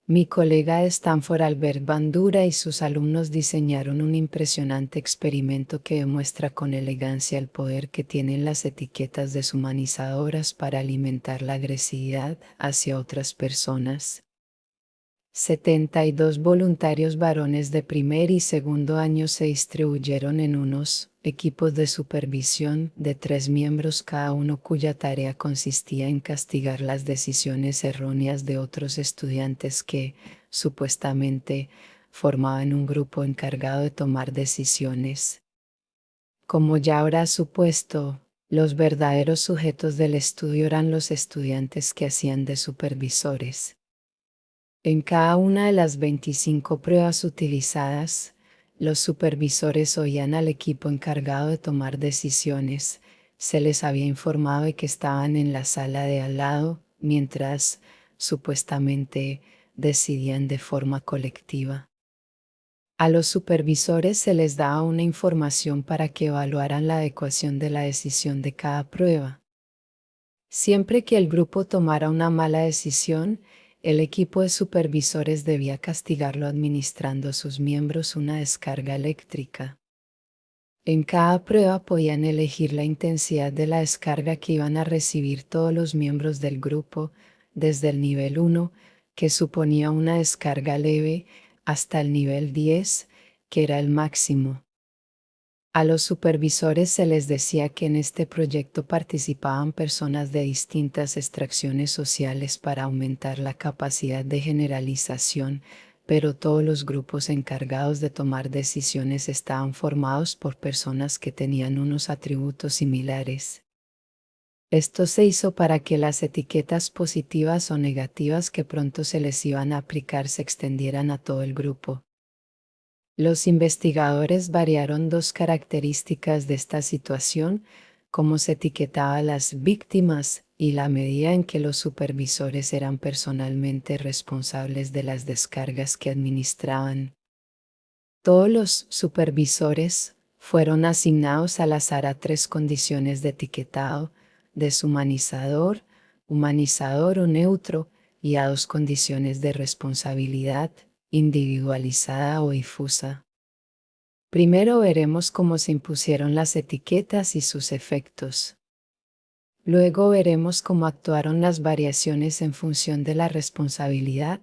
Mi colega de Stanford Albert Bandura y sus alumnos diseñaron un impresionante experimento que demuestra con elegancia el poder que tienen las etiquetas deshumanizadoras para alimentar la agresividad hacia otras personas. 72 voluntarios varones de primer y segundo año se distribuyeron en unos equipos de supervisión de 3 miembros cada uno cuya tarea consistía en castigar las decisiones erróneas de otros estudiantes que, supuestamente, formaban un grupo encargado de tomar decisiones. Como ya habrá supuesto, los verdaderos sujetos del estudio eran los estudiantes que hacían de supervisores. En cada una de las 25 pruebas utilizadas, los supervisores oían al equipo encargado de tomar decisiones. Se les había informado de que estaban en la sala de al lado, mientras, supuestamente, decidían de forma colectiva. A los supervisores se les daba una información para que evaluaran la adecuación de la decisión de cada prueba. Siempre que el grupo tomara una mala decisión, el equipo de supervisores debía castigarlo administrando a sus miembros una descarga eléctrica. En cada prueba podían elegir la intensidad de la descarga que iban a recibir todos los miembros del grupo, desde el nivel 1, que suponía una descarga leve, hasta el nivel 10, que era el máximo. A los supervisores se les decía que en este proyecto participaban personas de distintas extracciones sociales para aumentar la capacidad de generalización, pero todos los grupos encargados de tomar decisiones estaban formados por personas que tenían unos atributos similares. Esto se hizo para que las etiquetas positivas o negativas que pronto se les iban a aplicar se extendieran a todo el grupo. Los investigadores variaron dos características de esta situación: cómo se etiquetaba a las víctimas y la medida en que los supervisores eran personalmente responsables de las descargas que administraban. Todos los supervisores fueron asignados al azar a 3 condiciones de etiquetado: deshumanizador, humanizador o neutro, y a 2 condiciones de responsabilidad: individualizada o difusa. Primero veremos cómo se impusieron las etiquetas y sus efectos. Luego veremos cómo actuaron las variaciones en función de la responsabilidad.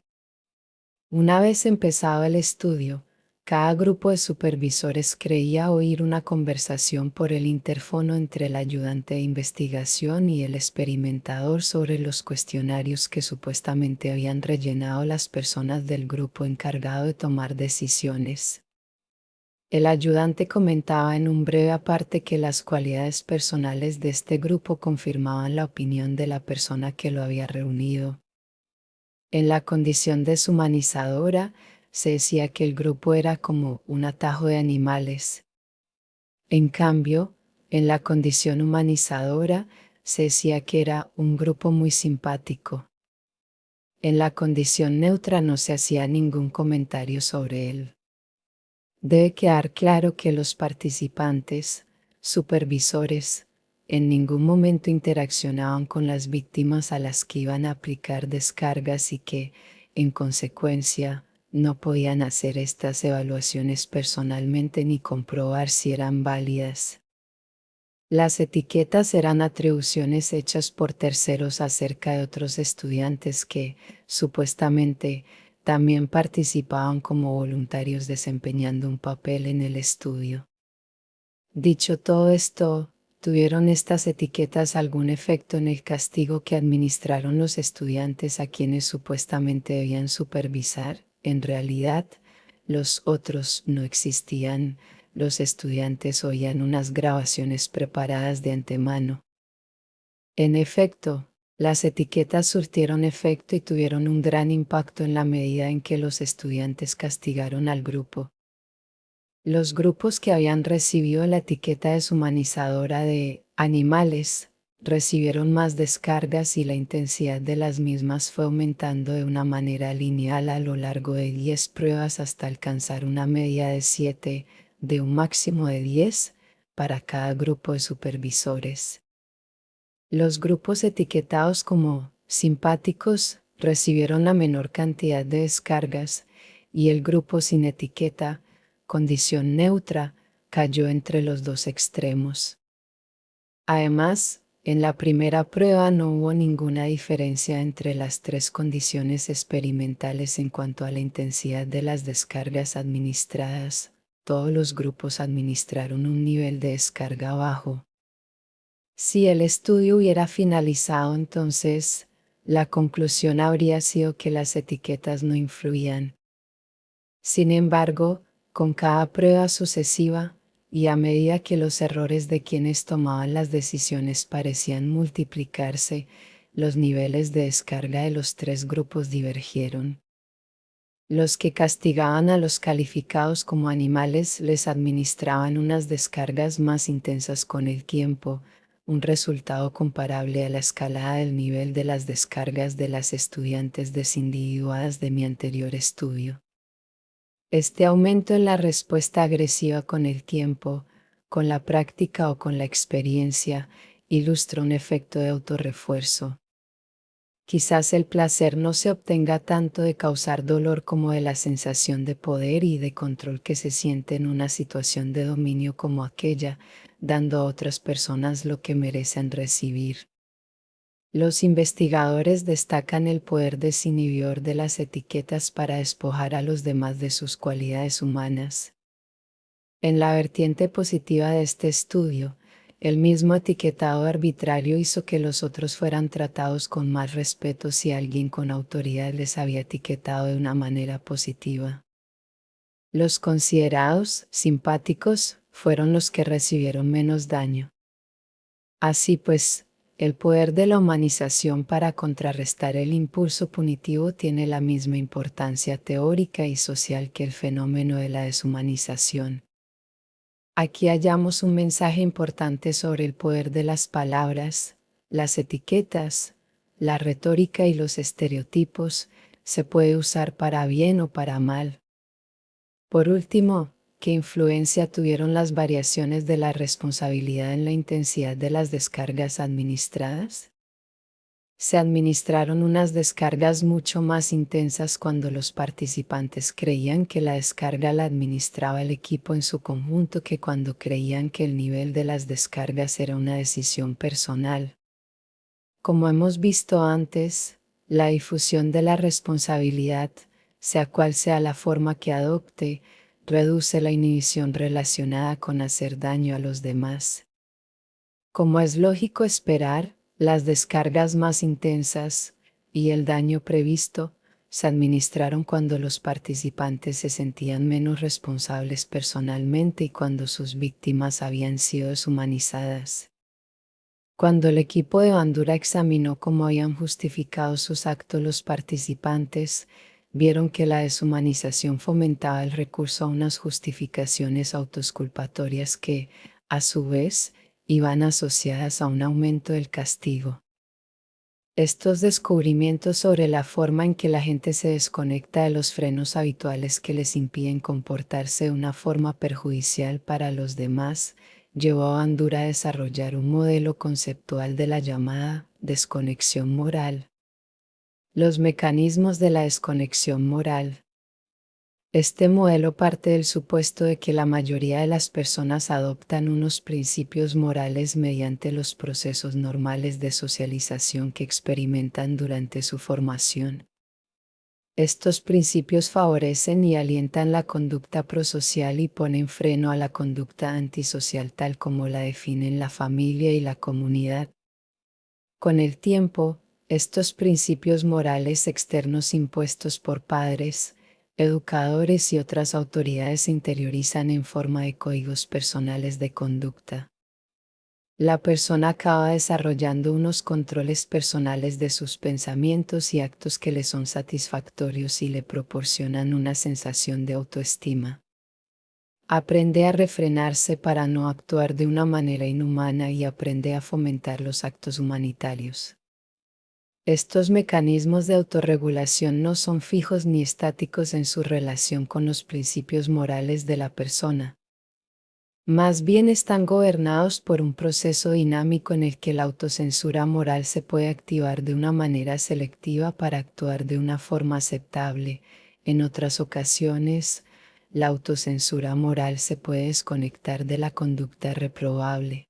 Una vez empezado el estudio, cada grupo de supervisores creía oír una conversación por el interfono entre el ayudante de investigación y el experimentador sobre los cuestionarios que supuestamente habían rellenado las personas del grupo encargado de tomar decisiones. El ayudante comentaba en un breve aparte que las cualidades personales de este grupo confirmaban la opinión de la persona que lo había reunido. En la condición deshumanizadora, se decía que el grupo era como un atajo de animales. En cambio, en la condición humanizadora, se decía que era un grupo muy simpático. En la condición neutra no se hacía ningún comentario sobre él. Debe quedar claro que los participantes, supervisores, en ningún momento interaccionaban con las víctimas a las que iban a aplicar descargas y que, en consecuencia, no podían hacer estas evaluaciones personalmente ni comprobar si eran válidas. Las etiquetas eran atribuciones hechas por terceros acerca de otros estudiantes que, supuestamente, también participaban como voluntarios desempeñando un papel en el estudio. Dicho todo esto, ¿tuvieron estas etiquetas algún efecto en el castigo que administraron los estudiantes a quienes supuestamente debían supervisar? En realidad, los otros no existían. Los estudiantes oían unas grabaciones preparadas de antemano. En efecto, las etiquetas surtieron efecto y tuvieron un gran impacto en la medida en que los estudiantes castigaron al grupo. Los grupos que habían recibido la etiqueta deshumanizadora de animales recibieron más descargas y la intensidad de las mismas fue aumentando de una manera lineal a lo largo de 10 pruebas hasta alcanzar una media de 7, de un máximo de 10, para cada grupo de supervisores. Los grupos etiquetados como simpáticos recibieron la menor cantidad de descargas y el grupo sin etiqueta, condición neutra, cayó entre los dos extremos. Además, en la primera prueba no hubo ninguna diferencia entre las 3 condiciones experimentales en cuanto a la intensidad de las descargas administradas. Todos los grupos administraron un nivel de descarga bajo. Si el estudio hubiera finalizado, entonces, la conclusión habría sido que las etiquetas no influían. Sin embargo, con cada prueba sucesiva, y a medida que los errores de quienes tomaban las decisiones parecían multiplicarse, los niveles de descarga de los 3 grupos divergieron. Los que castigaban a los calificados como animales les administraban unas descargas más intensas con el tiempo, un resultado comparable a la escalada del nivel de las descargas de las estudiantes desindividuadas de mi anterior estudio. Este aumento en la respuesta agresiva con el tiempo, con la práctica o con la experiencia, ilustra un efecto de autorrefuerzo. Quizás el placer no se obtenga tanto de causar dolor como de la sensación de poder y de control que se siente en una situación de dominio como aquella, dando a otras personas lo que merecen recibir. Los investigadores destacan el poder desinhibidor de las etiquetas para despojar a los demás de sus cualidades humanas. En la vertiente positiva de este estudio, el mismo etiquetado arbitrario hizo que los otros fueran tratados con más respeto si alguien con autoridad les había etiquetado de una manera positiva. Los considerados simpáticos fueron los que recibieron menos daño. Así pues, el poder de la humanización para contrarrestar el impulso punitivo tiene la misma importancia teórica y social que el fenómeno de la deshumanización. Aquí hallamos un mensaje importante sobre el poder de las palabras, las etiquetas, la retórica y los estereotipos. Se puede usar para bien o para mal. Por último, ¿qué influencia tuvieron las variaciones de la responsabilidad en la intensidad de las descargas administradas? Se administraron unas descargas mucho más intensas cuando los participantes creían que la descarga la administraba el equipo en su conjunto que cuando creían que el nivel de las descargas era una decisión personal. Como hemos visto antes, la difusión de la responsabilidad, sea cual sea la forma que adopte, reduce la inhibición relacionada con hacer daño a los demás. Como es lógico esperar, las descargas más intensas y el daño previsto se administraron cuando los participantes se sentían menos responsables personalmente y cuando sus víctimas habían sido deshumanizadas. Cuando el equipo de Bandura examinó cómo habían justificado sus actos los participantes, vieron que la deshumanización fomentaba el recurso a unas justificaciones autoexculpatorias que, a su vez, iban asociadas a un aumento del castigo. Estos descubrimientos sobre la forma en que la gente se desconecta de los frenos habituales que les impiden comportarse de una forma perjudicial para los demás, llevó a Bandura a desarrollar un modelo conceptual de la llamada desconexión moral. Los mecanismos de la desconexión moral. Este modelo parte del supuesto de que la mayoría de las personas adoptan unos principios morales mediante los procesos normales de socialización que experimentan durante su formación. Estos principios favorecen y alientan la conducta prosocial y ponen freno a la conducta antisocial tal como la definen la familia y la comunidad. Con el tiempo, estos principios morales externos impuestos por padres, educadores y otras autoridades se interiorizan en forma de códigos personales de conducta. La persona acaba desarrollando unos controles personales de sus pensamientos y actos que le son satisfactorios y le proporcionan una sensación de autoestima. Aprende a refrenarse para no actuar de una manera inhumana y aprende a fomentar los actos humanitarios. Estos mecanismos de autorregulación no son fijos ni estáticos en su relación con los principios morales de la persona. Más bien están gobernados por un proceso dinámico en el que la autocensura moral se puede activar de una manera selectiva para actuar de una forma aceptable. En otras ocasiones, la autocensura moral se puede desconectar de la conducta reprobable.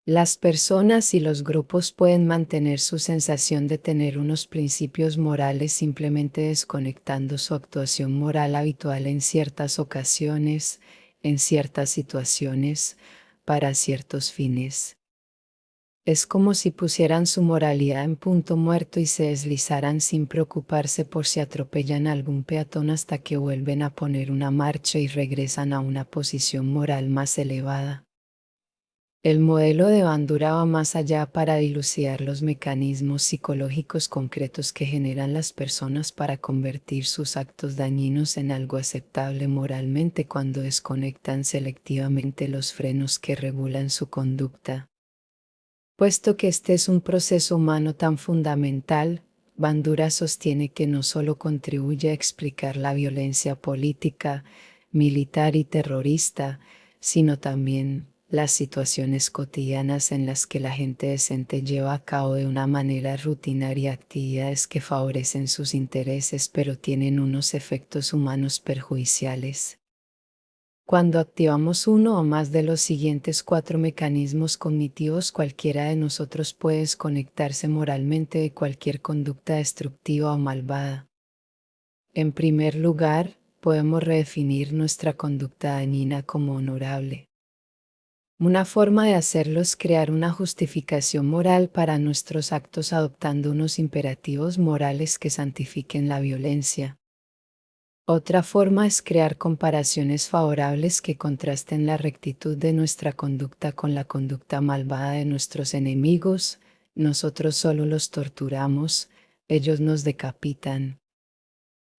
Las personas y los grupos pueden mantener su sensación de tener unos principios morales simplemente desconectando su actuación moral habitual en ciertas ocasiones, en ciertas situaciones, para ciertos fines. Es como si pusieran su moralidad en punto muerto y se deslizaran sin preocuparse por si atropellan a algún peatón hasta que vuelven a poner una marcha y regresan a una posición moral más elevada. El modelo de Bandura va más allá para dilucidar los mecanismos psicológicos concretos que generan las personas para convertir sus actos dañinos en algo aceptable moralmente cuando desconectan selectivamente los frenos que regulan su conducta. Puesto que este es un proceso humano tan fundamental, Bandura sostiene que no solo contribuye a explicar la violencia política, militar y terrorista, sino también las situaciones cotidianas en las que la gente decente lleva a cabo de una manera rutinaria actividades que favorecen sus intereses pero tienen unos efectos humanos perjudiciales. Cuando activamos uno o más de los siguientes 4 mecanismos cognitivos, cualquiera de nosotros puede desconectarse moralmente de cualquier conducta destructiva o malvada. En primer lugar, podemos redefinir nuestra conducta dañina como honorable. Una forma de hacerlo es crear una justificación moral para nuestros actos adoptando unos imperativos morales que santifiquen la violencia. Otra forma es crear comparaciones favorables que contrasten la rectitud de nuestra conducta con la conducta malvada de nuestros enemigos. Nosotros solo los torturamos, ellos nos decapitan.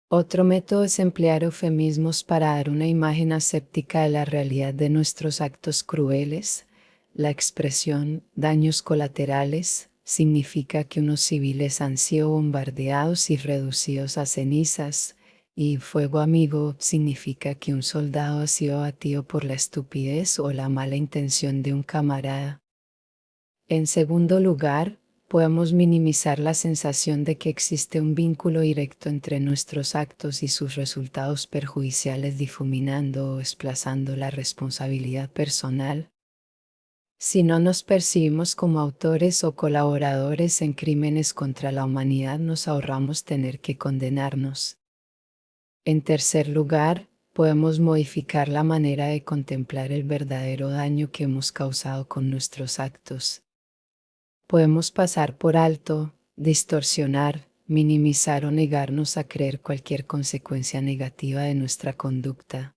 Otro método es emplear eufemismos para dar una imagen aséptica de la realidad de nuestros actos crueles. La expresión daños colaterales significa que unos civiles han sido bombardeados y reducidos a cenizas, y fuego amigo significa que un soldado ha sido abatido por la estupidez o la mala intención de un camarada. En segundo lugar, podemos minimizar la sensación de que existe un vínculo directo entre nuestros actos y sus resultados perjudiciales, difuminando o desplazando la responsabilidad personal. Si no nos percibimos como autores o colaboradores en crímenes contra la humanidad, nos ahorramos tener que condenarnos. En tercer lugar, podemos modificar la manera de contemplar el verdadero daño que hemos causado con nuestros actos. Podemos pasar por alto, distorsionar, minimizar o negarnos a creer cualquier consecuencia negativa de nuestra conducta.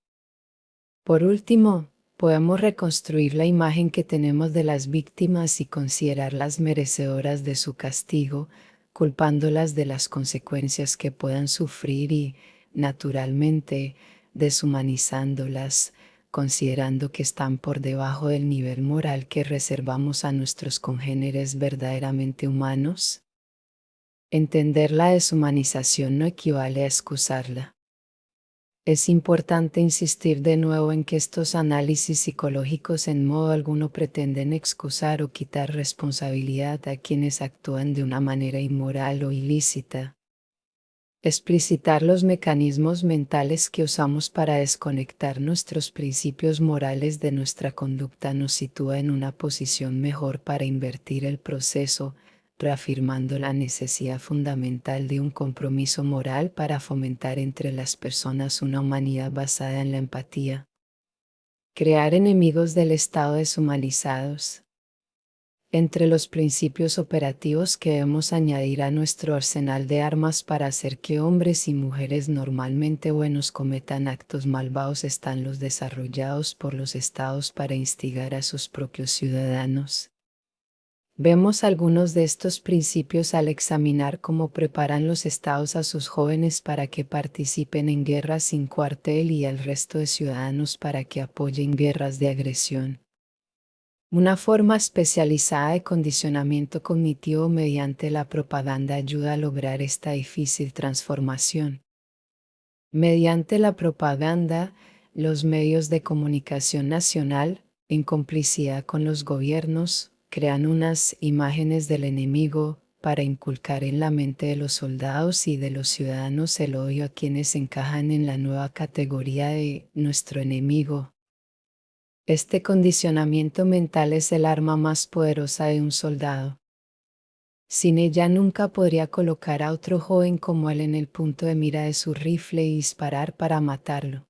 Por último, podemos reconstruir la imagen que tenemos de las víctimas y considerarlas merecedoras de su castigo, culpándolas de las consecuencias que puedan sufrir y, naturalmente, deshumanizándolas, considerando que están por debajo del nivel moral que reservamos a nuestros congéneres verdaderamente humanos. Entender la deshumanización no equivale a excusarla. Es importante insistir de nuevo en que estos análisis psicológicos en modo alguno pretenden excusar o quitar responsabilidad a quienes actúan de una manera inmoral o ilícita. Explicitar los mecanismos mentales que usamos para desconectar nuestros principios morales de nuestra conducta nos sitúa en una posición mejor para invertir el proceso, reafirmando la necesidad fundamental de un compromiso moral para fomentar entre las personas una humanidad basada en la empatía. Crear enemigos del Estado deshumanizados. Entre los principios operativos que debemos añadir a nuestro arsenal de armas para hacer que hombres y mujeres normalmente buenos cometan actos malvados están los desarrollados por los estados para instigar a sus propios ciudadanos. Vemos algunos de estos principios al examinar cómo preparan los estados a sus jóvenes para que participen en guerras sin cuartel y al resto de ciudadanos para que apoyen guerras de agresión. Una forma especializada de condicionamiento cognitivo mediante la propaganda ayuda a lograr esta difícil transformación. Mediante la propaganda, los medios de comunicación nacional, en complicidad con los gobiernos, crean unas imágenes del enemigo para inculcar en la mente de los soldados y de los ciudadanos el odio a quienes encajan en la nueva categoría de nuestro enemigo. Este condicionamiento mental es el arma más poderosa de un soldado. Sin ella nunca podría colocar a otro joven como él en el punto de mira de su rifle y disparar para matarlo.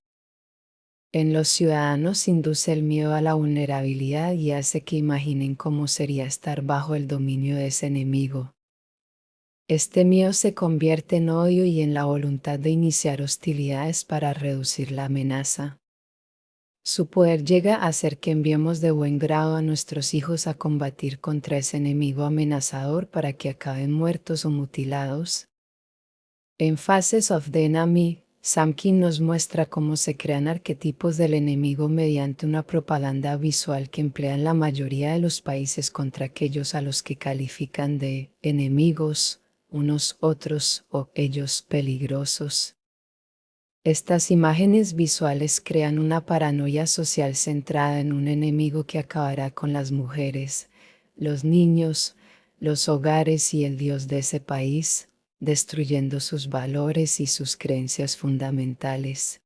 En los ciudadanos induce el miedo a la vulnerabilidad y hace que imaginen cómo sería estar bajo el dominio de ese enemigo. Este miedo se convierte en odio y en la voluntad de iniciar hostilidades para reducir la amenaza. Su poder llega a hacer que enviemos de buen grado a nuestros hijos a combatir contra ese enemigo amenazador para que acaben muertos o mutilados. En Faces of the Enemy, Samkin nos muestra cómo se crean arquetipos del enemigo mediante una propaganda visual que emplean la mayoría de los países contra aquellos a los que califican de enemigos, unos otros o ellos peligrosos. Estas imágenes visuales crean una paranoia social centrada en un enemigo que acabará con las mujeres, los niños, los hogares y el Dios de ese país, destruyendo sus valores y sus creencias fundamentales.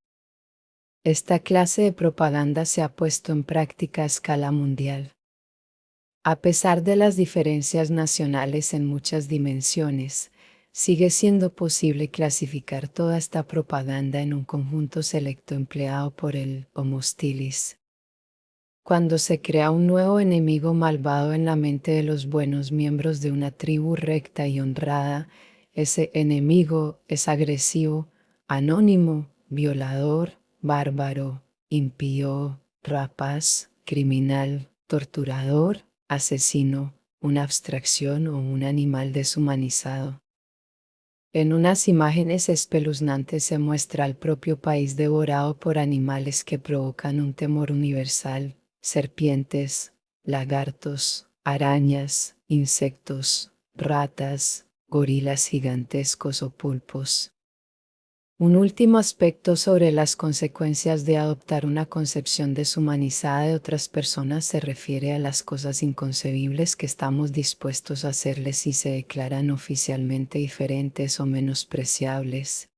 Esta clase de propaganda se ha puesto en práctica a escala mundial. A pesar de las diferencias nacionales en muchas dimensiones, sigue siendo posible clasificar toda esta propaganda en un conjunto selecto empleado por el Homo hostilis. Cuando se crea un nuevo enemigo malvado en la mente de los buenos miembros de una tribu recta y honrada, ese enemigo es agresivo, anónimo, violador, bárbaro, impío, rapaz, criminal, torturador, asesino, una abstracción o un animal deshumanizado. En unas imágenes espeluznantes se muestra al propio país devorado por animales que provocan un temor universal: serpientes, lagartos, arañas, insectos, ratas, gorilas gigantescos o pulpos. Un último aspecto sobre las consecuencias de adoptar una concepción deshumanizada de otras personas se refiere a las cosas inconcebibles que estamos dispuestos a hacerles si se declaran oficialmente diferentes o menospreciables.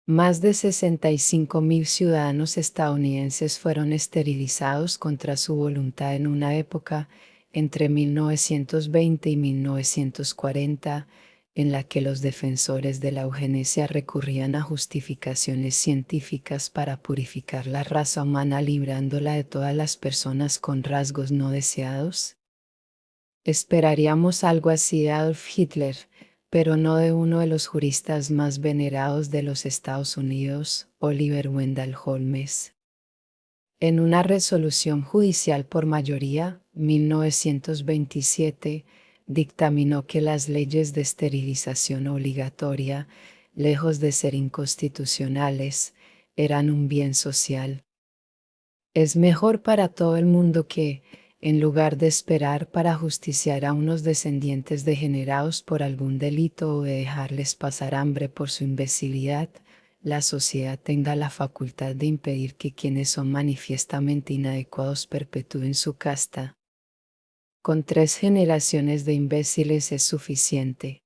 Más de 65.000 ciudadanos estadounidenses fueron esterilizados contra su voluntad en una época entre 1920 y 1940, en la que los defensores de la eugenesia recurrían a justificaciones científicas para purificar la raza humana librándola de todas las personas con rasgos no deseados. Esperaríamos algo así de Adolf Hitler, pero no de uno de los juristas más venerados de los Estados Unidos, Oliver Wendell Holmes. En una resolución judicial por mayoría, 1927, dictaminó que las leyes de esterilización obligatoria, lejos de ser inconstitucionales, eran un bien social. Es mejor para todo el mundo que, en lugar de esperar para justiciar a unos descendientes degenerados por algún delito o de dejarles pasar hambre por su imbecilidad, la sociedad tenga la facultad de impedir que quienes son manifiestamente inadecuados perpetúen su casta. Con 3 generaciones de imbéciles es suficiente.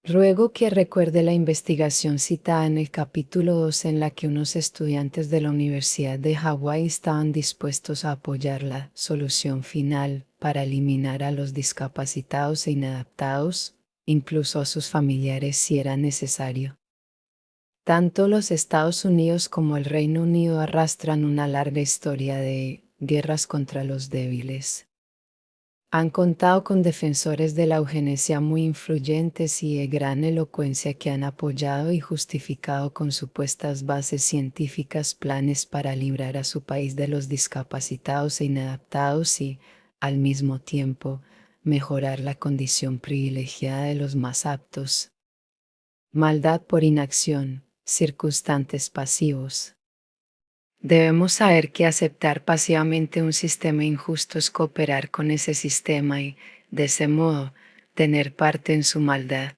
Ruego que recuerde la investigación citada en el capítulo 2 en la que unos estudiantes de la Universidad de Hawái estaban dispuestos a apoyar la solución final para eliminar a los discapacitados e inadaptados, incluso a sus familiares si era necesario. Tanto los Estados Unidos como el Reino Unido arrastran una larga historia de guerras contra los débiles. Han contado con defensores de la eugenesia muy influyentes y de gran elocuencia que han apoyado y justificado con supuestas bases científicas planes para librar a su país de los discapacitados e inadaptados y, al mismo tiempo, mejorar la condición privilegiada de los más aptos. Maldad por inacción, circunstantes pasivos. Debemos saber que aceptar pasivamente un sistema injusto es cooperar con ese sistema y, de ese modo, tener parte en su maldad.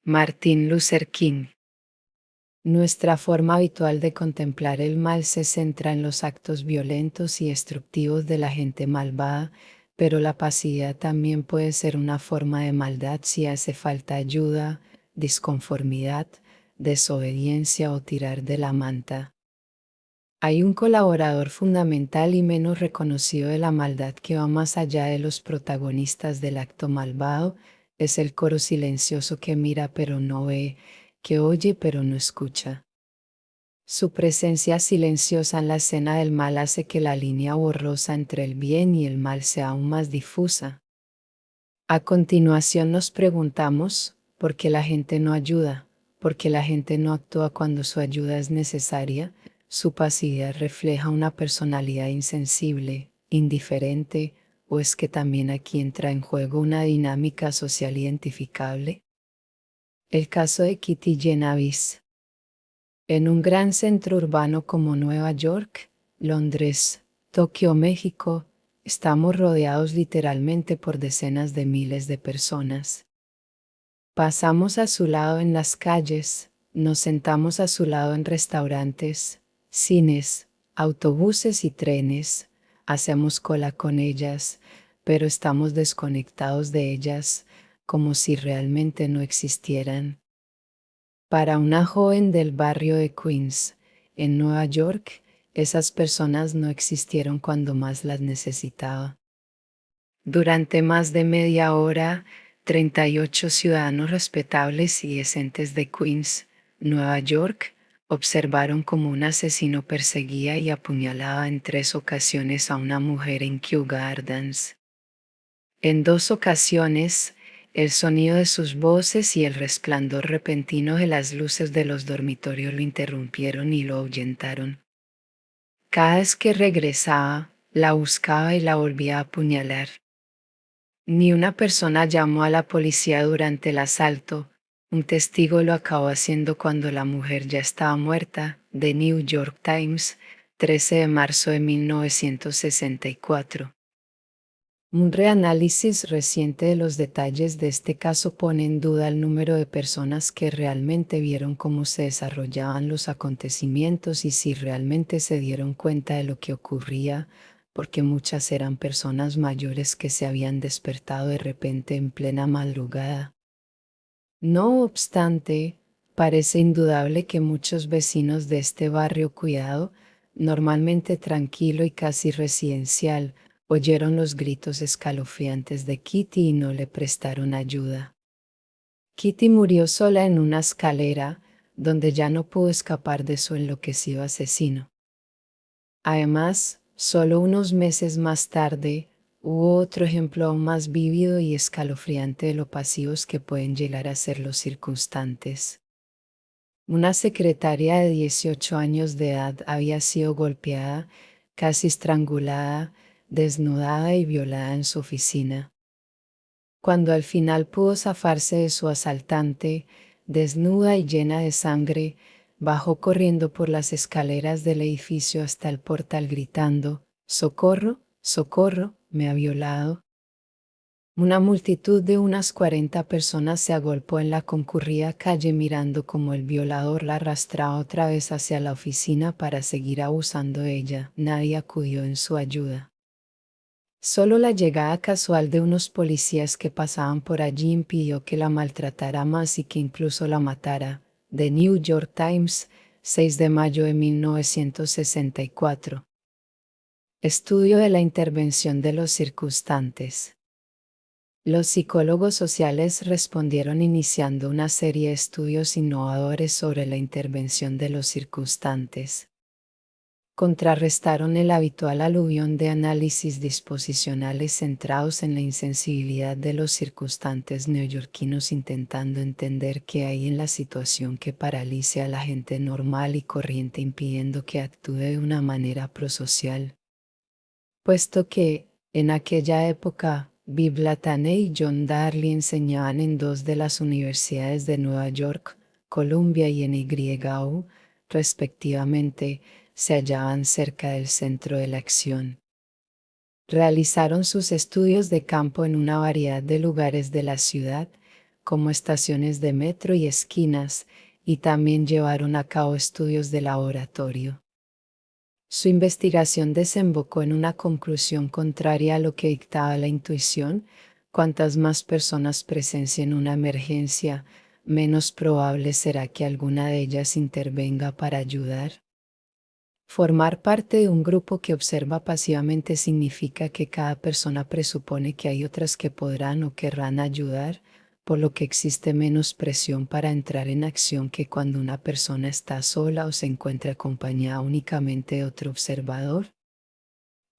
Martin Luther King. Nuestra forma habitual de contemplar el mal se centra en los actos violentos y destructivos de la gente malvada, pero la pasividad también puede ser una forma de maldad si hace falta ayuda, disconformidad, desobediencia o tirar de la manta. Hay un colaborador fundamental y menos reconocido de la maldad que va más allá de los protagonistas del acto malvado, es el coro silencioso que mira pero no ve, que oye pero no escucha. Su presencia silenciosa en la escena del mal hace que la línea borrosa entre el bien y el mal sea aún más difusa. A continuación nos preguntamos, ¿por qué la gente no ayuda? ¿Por qué la gente no actúa cuando su ayuda es necesaria? ¿Su pasividad refleja una personalidad insensible, indiferente, o es que también aquí entra en juego una dinámica social identificable? El caso de Kitty Genovese. En un gran centro urbano como Nueva York, Londres, Tokio, México, estamos rodeados literalmente por decenas de miles de personas. Pasamos a su lado en las calles, nos sentamos a su lado en restaurantes, cines, autobuses y trenes, hacemos cola con ellas, pero estamos desconectados de ellas, como si realmente no existieran. Para una joven del barrio de Queens, En Nueva York, esas personas no existieron cuando más las necesitaba. Durante más de media hora, 38 ciudadanos respetables y decentes de Queens, Nueva York, observaron cómo un asesino perseguía y apuñalaba en 3 ocasiones a una mujer en Kew Gardens. En 2 ocasiones, el sonido de sus voces y el resplandor repentino de las luces de los dormitorios lo interrumpieron y lo ahuyentaron. Cada vez que regresaba, la buscaba y la volvía a apuñalar. Ni una persona llamó a la policía durante el asalto. Un testigo lo acabó haciendo cuando la mujer ya estaba muerta. The New York Times, 13 de marzo de 1964. Un reanálisis reciente de los detalles de este caso pone en duda el número de personas que realmente vieron cómo se desarrollaban los acontecimientos y si realmente se dieron cuenta de lo que ocurría, porque muchas eran personas mayores que se habían despertado de repente en plena madrugada. No obstante, parece indudable que muchos vecinos de este barrio cuidado, normalmente tranquilo y casi residencial, oyeron los gritos escalofriantes de Kitty y no le prestaron ayuda. Kitty murió sola en una escalera, donde ya no pudo escapar de su enloquecido asesino. Además, solo unos meses más tarde, hubo otro ejemplo aún más vívido y escalofriante de lo pasivos que pueden llegar a ser los circunstantes. Una secretaria de 18 años de edad había sido golpeada, casi estrangulada, desnudada y violada en su oficina. Cuando al final pudo zafarse de su asaltante, desnuda y llena de sangre, bajó corriendo por las escaleras del edificio hasta el portal gritando: «¡Socorro! ¡Socorro! ¡Me ha violado!». Una multitud de unas 40 personas se agolpó en la concurrida calle mirando cómo el violador la arrastraba otra vez hacia la oficina para seguir abusando de ella. Nadie acudió en su ayuda. Solo la llegada casual de unos policías que pasaban por allí impidió que la maltratara más y que incluso la matara. The New York Times, 6 de mayo de 1964. Estudio de la intervención de los circunstantes. Los psicólogos sociales respondieron iniciando una serie de estudios innovadores sobre la intervención de los circunstantes. Contrarrestaron el habitual aluvión de análisis disposicionales centrados en la insensibilidad de los circunstantes neoyorquinos, intentando entender qué hay en la situación que paralice a la gente normal y corriente, impidiendo que actúe de una manera prosocial. Puesto que, en aquella época, Bill Blatany y John Darley enseñaban en 2 de las universidades de Nueva York, Columbia y NYU, respectivamente, se hallaban cerca del centro de la acción. Realizaron sus estudios de campo en una variedad de lugares de la ciudad, como estaciones de metro y esquinas, y también llevaron a cabo estudios de laboratorio. Su investigación desembocó en una conclusión contraria a lo que dictaba la intuición: cuantas más personas presencien una emergencia, menos probable será que alguna de ellas intervenga para ayudar. Formar parte de un grupo que observa pasivamente significa que cada persona presupone que hay otras que podrán o querrán ayudar, por lo que existe menos presión para entrar en acción que cuando una persona está sola o se encuentra acompañada únicamente de otro observador.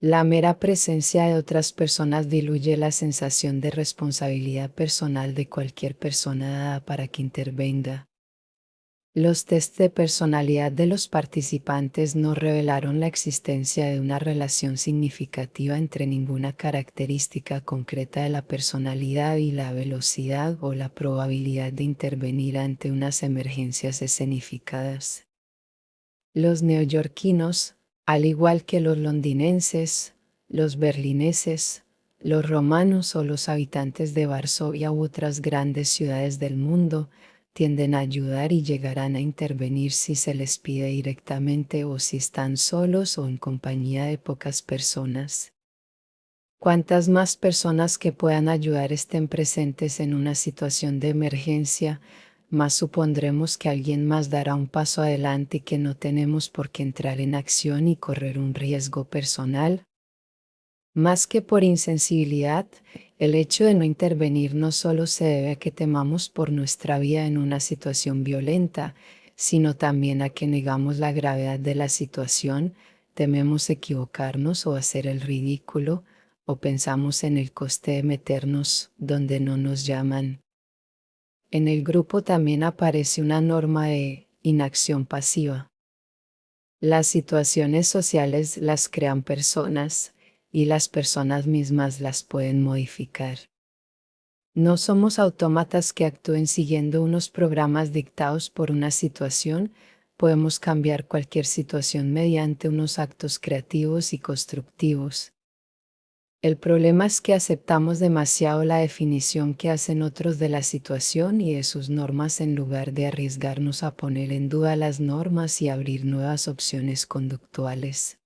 La mera presencia de otras personas diluye la sensación de responsabilidad personal de cualquier persona dada para que intervenga. Los test de personalidad de los participantes no revelaron la existencia de una relación significativa entre ninguna característica concreta de la personalidad y la velocidad o la probabilidad de intervenir ante unas emergencias escenificadas. Los neoyorquinos, al igual que los londinenses, los berlineses, los romanos o los habitantes de Varsovia u otras grandes ciudades del mundo, tienden a ayudar y llegarán a intervenir si se les pide directamente o si están solos o en compañía de pocas personas. Cuantas más personas que puedan ayudar estén presentes en una situación de emergencia, más supondremos que alguien más dará un paso adelante y que no tenemos por qué entrar en acción y correr un riesgo personal. Más que por insensibilidad, el hecho de no intervenir no solo se debe a que temamos por nuestra vida en una situación violenta, sino también a que negamos la gravedad de la situación, tememos equivocarnos o hacer el ridículo, o pensamos en el coste de meternos donde no nos llaman. En el grupo también aparece una norma de inacción pasiva. Las situaciones sociales las crean personas, y las personas mismas las pueden modificar. No somos autómatas que actúen siguiendo unos programas dictados por una situación, podemos cambiar cualquier situación mediante unos actos creativos y constructivos. El problema es que aceptamos demasiado la definición que hacen otros de la situación y de sus normas en lugar de arriesgarnos a poner en duda las normas y abrir nuevas opciones conductuales.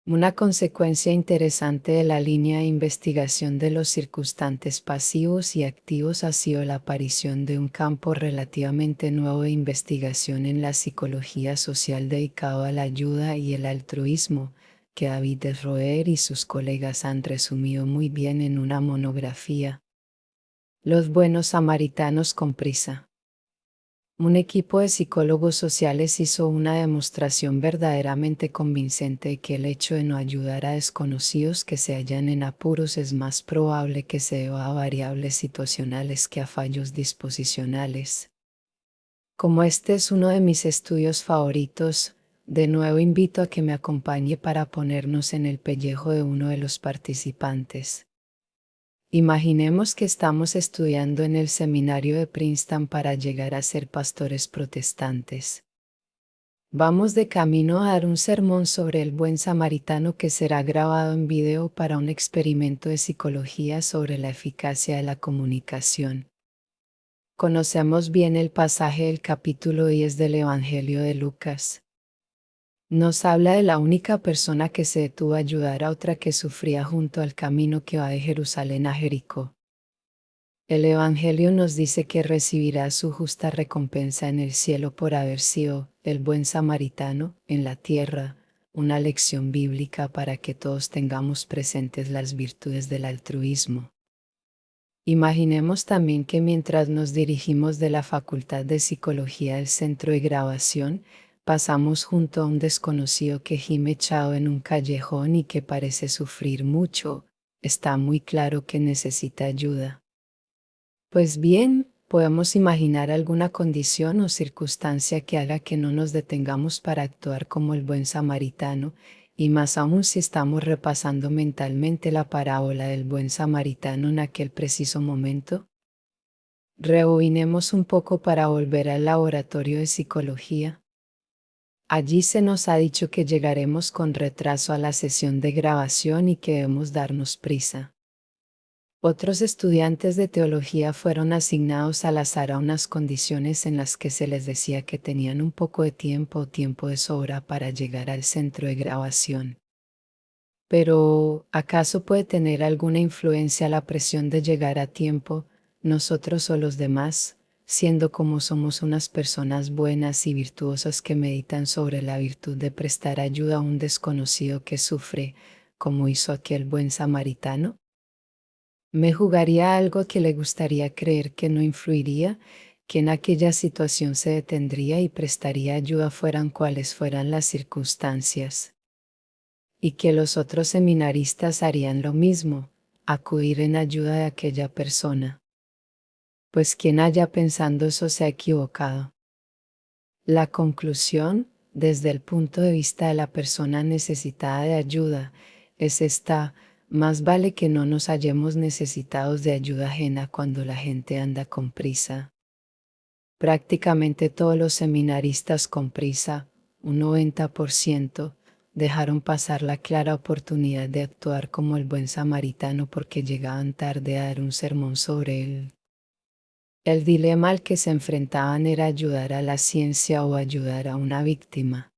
Una consecuencia interesante de la línea de investigación de los circunstantes pasivos y activos ha sido la aparición de un campo relativamente nuevo de investigación en la psicología social dedicado a la ayuda y el altruismo, que David de Roer y sus colegas han resumido muy bien en una monografía. Los buenos samaritanos con prisa. Un equipo de psicólogos sociales hizo una demostración verdaderamente convincente de que el hecho de no ayudar a desconocidos que se hallan en apuros es más probable que se deba a variables situacionales que a fallos disposicionales. Como este es uno de mis estudios favoritos, de nuevo invito a que me acompañe para ponernos en el pellejo de uno de los participantes. Imaginemos que estamos estudiando en el seminario de Princeton para llegar a ser pastores protestantes. Vamos de camino a dar un sermón sobre el buen samaritano que será grabado en video para un experimento de psicología sobre la eficacia de la comunicación. Conocemos bien el pasaje del capítulo 10 del Evangelio de Lucas. Nos habla de la única persona que se detuvo a ayudar a otra que sufría junto al camino que va de Jerusalén a Jericó. El Evangelio nos dice que recibirá su justa recompensa en el cielo por haber sido el buen samaritano en la tierra, una lección bíblica para que todos tengamos presentes las virtudes del altruismo. Imaginemos también que mientras nos dirigimos de la Facultad de Psicología del centro de grabación, pasamos junto a un desconocido que gime echado en un callejón y que parece sufrir mucho. Está muy claro que necesita ayuda. Pues bien, podemos imaginar alguna condición o circunstancia que haga que no nos detengamos para actuar como el buen samaritano, y más aún si estamos repasando mentalmente la parábola del buen samaritano en aquel preciso momento. Rebobinemos un poco para volver al laboratorio de psicología. Allí se nos ha dicho que llegaremos con retraso a la sesión de grabación y que debemos darnos prisa. Otros estudiantes de teología fueron asignados al azar a unas condiciones en las que se les decía que tenían un poco de tiempo o tiempo de sobra para llegar al centro de grabación. Pero, ¿acaso puede tener alguna influencia la presión de llegar a tiempo, nosotros o los demás, siendo como somos unas personas buenas y virtuosas que meditan sobre la virtud de prestar ayuda a un desconocido que sufre, como hizo aquel buen samaritano? Me jugaría algo que le gustaría creer que no influiría, que en aquella situación se detendría y prestaría ayuda fueran cuales fueran las circunstancias. Y que los otros seminaristas harían lo mismo, acudir en ayuda de aquella persona. Pues quien haya pensando eso se ha equivocado. La conclusión, desde el punto de vista de la persona necesitada de ayuda, es esta: más vale que no nos hallemos necesitados de ayuda ajena cuando la gente anda con prisa. Prácticamente todos los seminaristas con prisa, un 90%, dejaron pasar la clara oportunidad de actuar como el buen samaritano porque llegaban tarde a dar un sermón sobre él. El dilema al que se enfrentaban era ayudar a la ciencia o ayudar a una víctima.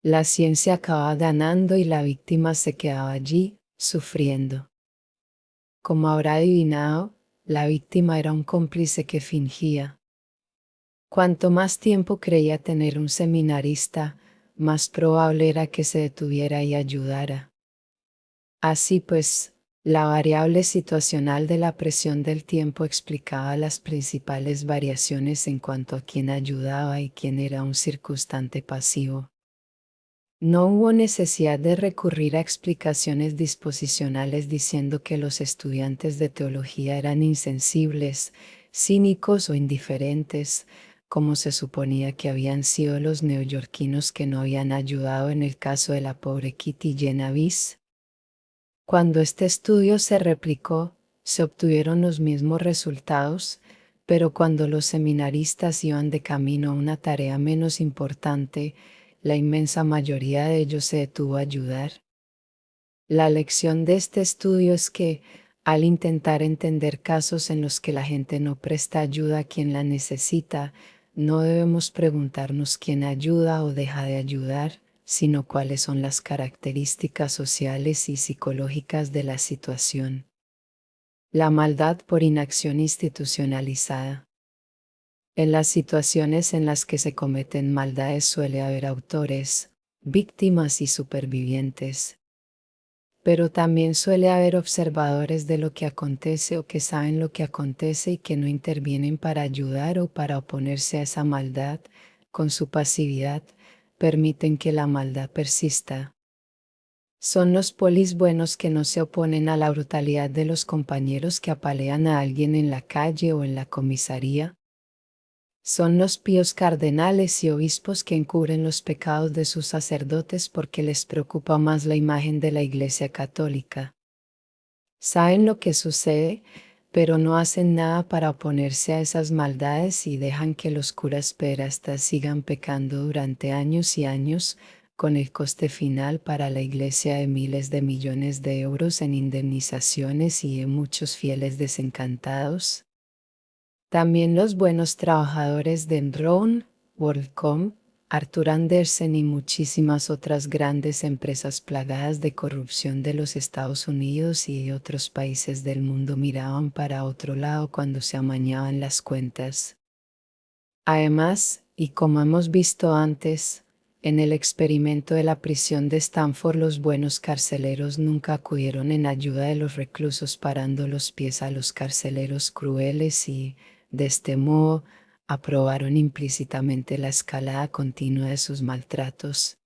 La ciencia acababa ganando y la víctima se quedaba allí, sufriendo. Como habrá adivinado, la víctima era un cómplice que fingía. Cuanto más tiempo creía tener un seminarista, más probable era que se detuviera y ayudara. Así pues, la variable situacional de la presión del tiempo explicaba las principales variaciones en cuanto a quién ayudaba y quién era un circunstante pasivo. No hubo necesidad de recurrir a explicaciones disposicionales diciendo que los estudiantes de teología eran insensibles, cínicos o indiferentes, como se suponía que habían sido los neoyorquinos que no habían ayudado en el caso de la pobre Kitty Genovese. Cuando este estudio se replicó, se obtuvieron los mismos resultados, pero cuando los seminaristas iban de camino a una tarea menos importante, la inmensa mayoría de ellos se detuvo a ayudar. La lección de este estudio es que, al intentar entender casos en los que la gente no presta ayuda a quien la necesita, no debemos preguntarnos quién ayuda o deja de ayudar, sino cuáles son las características sociales y psicológicas de la situación. La maldad por inacción institucionalizada. En las situaciones en las que se cometen maldades suele haber autores, víctimas y supervivientes. Pero también suele haber observadores de lo que acontece o que saben lo que acontece y que no intervienen para ayudar o para oponerse a esa maldad. Con su pasividad, permiten que la maldad persista. Son los polis buenos que no se oponen a la brutalidad de los compañeros que apalean a alguien en la calle o en la comisaría. Son los píos cardenales y obispos que encubren los pecados de sus sacerdotes porque les preocupa más la imagen de la Iglesia Católica. Saben lo que sucede, pero no hacen nada para oponerse a esas maldades y dejan que los curas pederastas sigan pecando durante años y años, con el coste final para la Iglesia de miles de millones de euros en indemnizaciones y de muchos fieles desencantados. También los buenos trabajadores de Enron, WorldCom, Arthur Andersen y muchísimas otras grandes empresas plagadas de corrupción de los Estados Unidos y de otros países del mundo miraban para otro lado cuando se amañaban las cuentas. Además, y como hemos visto antes, en el experimento de la prisión de Stanford los buenos carceleros nunca acudieron en ayuda de los reclusos parando los pies a los carceleros crueles y, de este modo, aprobaron implícitamente la escalada continua de sus maltratos.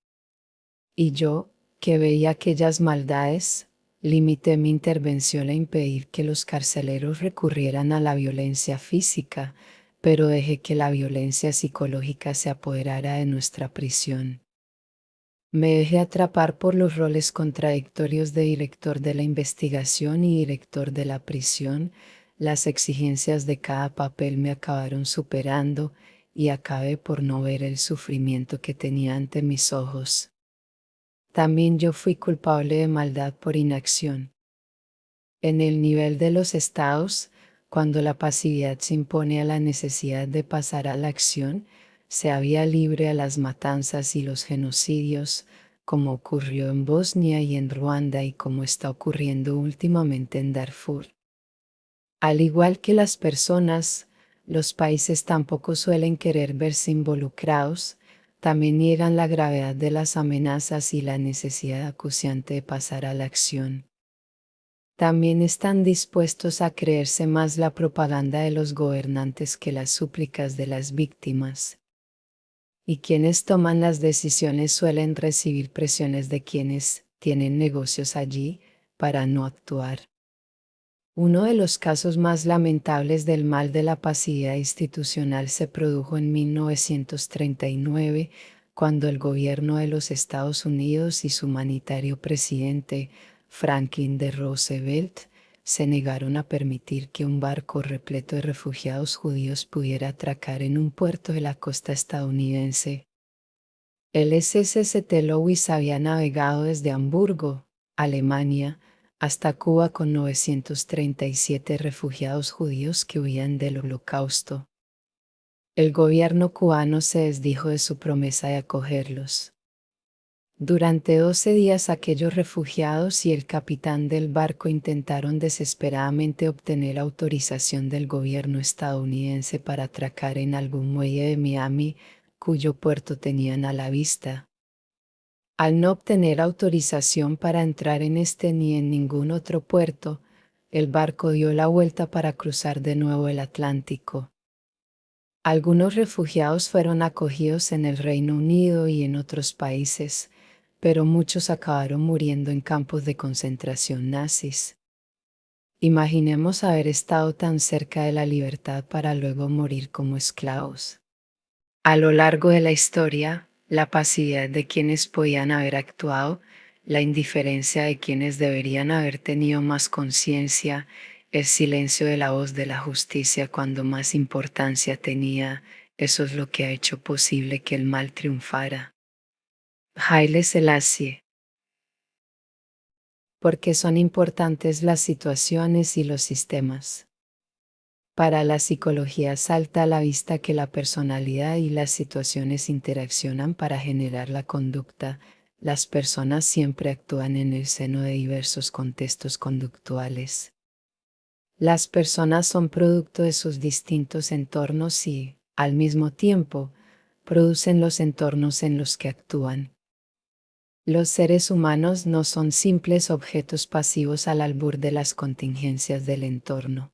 Y yo, que veía aquellas maldades, limité mi intervención a impedir que los carceleros recurrieran a la violencia física, pero dejé que la violencia psicológica se apoderara de nuestra prisión. Me dejé atrapar por los roles contradictorios de director de la investigación y director de la prisión. Las exigencias de cada papel me acabaron superando y acabé por no ver el sufrimiento que tenía ante mis ojos. También yo fui culpable de maldad por inacción. En el nivel de los estados, cuando la pasividad se impone a la necesidad de pasar a la acción, se había libre a las matanzas y los genocidios, como ocurrió en Bosnia y en Ruanda y como está ocurriendo últimamente en Darfur. Al igual que las personas, los países tampoco suelen querer verse involucrados, también niegan la gravedad de las amenazas y la necesidad acuciante de pasar a la acción. También están dispuestos a creerse más la propaganda de los gobernantes que las súplicas de las víctimas. Y quienes toman las decisiones suelen recibir presiones de quienes tienen negocios allí para no actuar. Uno de los casos más lamentables del mal de la pasividad institucional se produjo en 1939, cuando el gobierno de los Estados Unidos y su humanitario presidente, Franklin D. Roosevelt, se negaron a permitir que un barco repleto de refugiados judíos pudiera atracar en un puerto de la costa estadounidense. El SS St. Louis había navegado desde Hamburgo, Alemania, hasta Cuba con 937 refugiados judíos que huían del Holocausto. El gobierno cubano se desdijo de su promesa de acogerlos. Durante 12 días aquellos refugiados y el capitán del barco intentaron desesperadamente obtener autorización del gobierno estadounidense para atracar en algún muelle de Miami, cuyo puerto tenían a la vista. Al no obtener autorización para entrar en este ni en ningún otro puerto, el barco dio la vuelta para cruzar de nuevo el Atlántico. Algunos refugiados fueron acogidos en el Reino Unido y en otros países, pero muchos acabaron muriendo en campos de concentración nazis. Imaginemos haber estado tan cerca de la libertad para luego morir como esclavos. A lo largo de la historia, la pasividad de quienes podían haber actuado, la indiferencia de quienes deberían haber tenido más conciencia, el silencio de la voz de la justicia cuando más importancia tenía, eso es lo que ha hecho posible que el mal triunfara. Haile Selassie. Porque son importantes las situaciones y los sistemas. Para la psicología salta a la vista que la personalidad y las situaciones interaccionan para generar la conducta. Las personas siempre actúan en el seno de diversos contextos conductuales. Las personas son producto de sus distintos entornos y, al mismo tiempo, producen los entornos en los que actúan. Los seres humanos no son simples objetos pasivos al albur de las contingencias del entorno.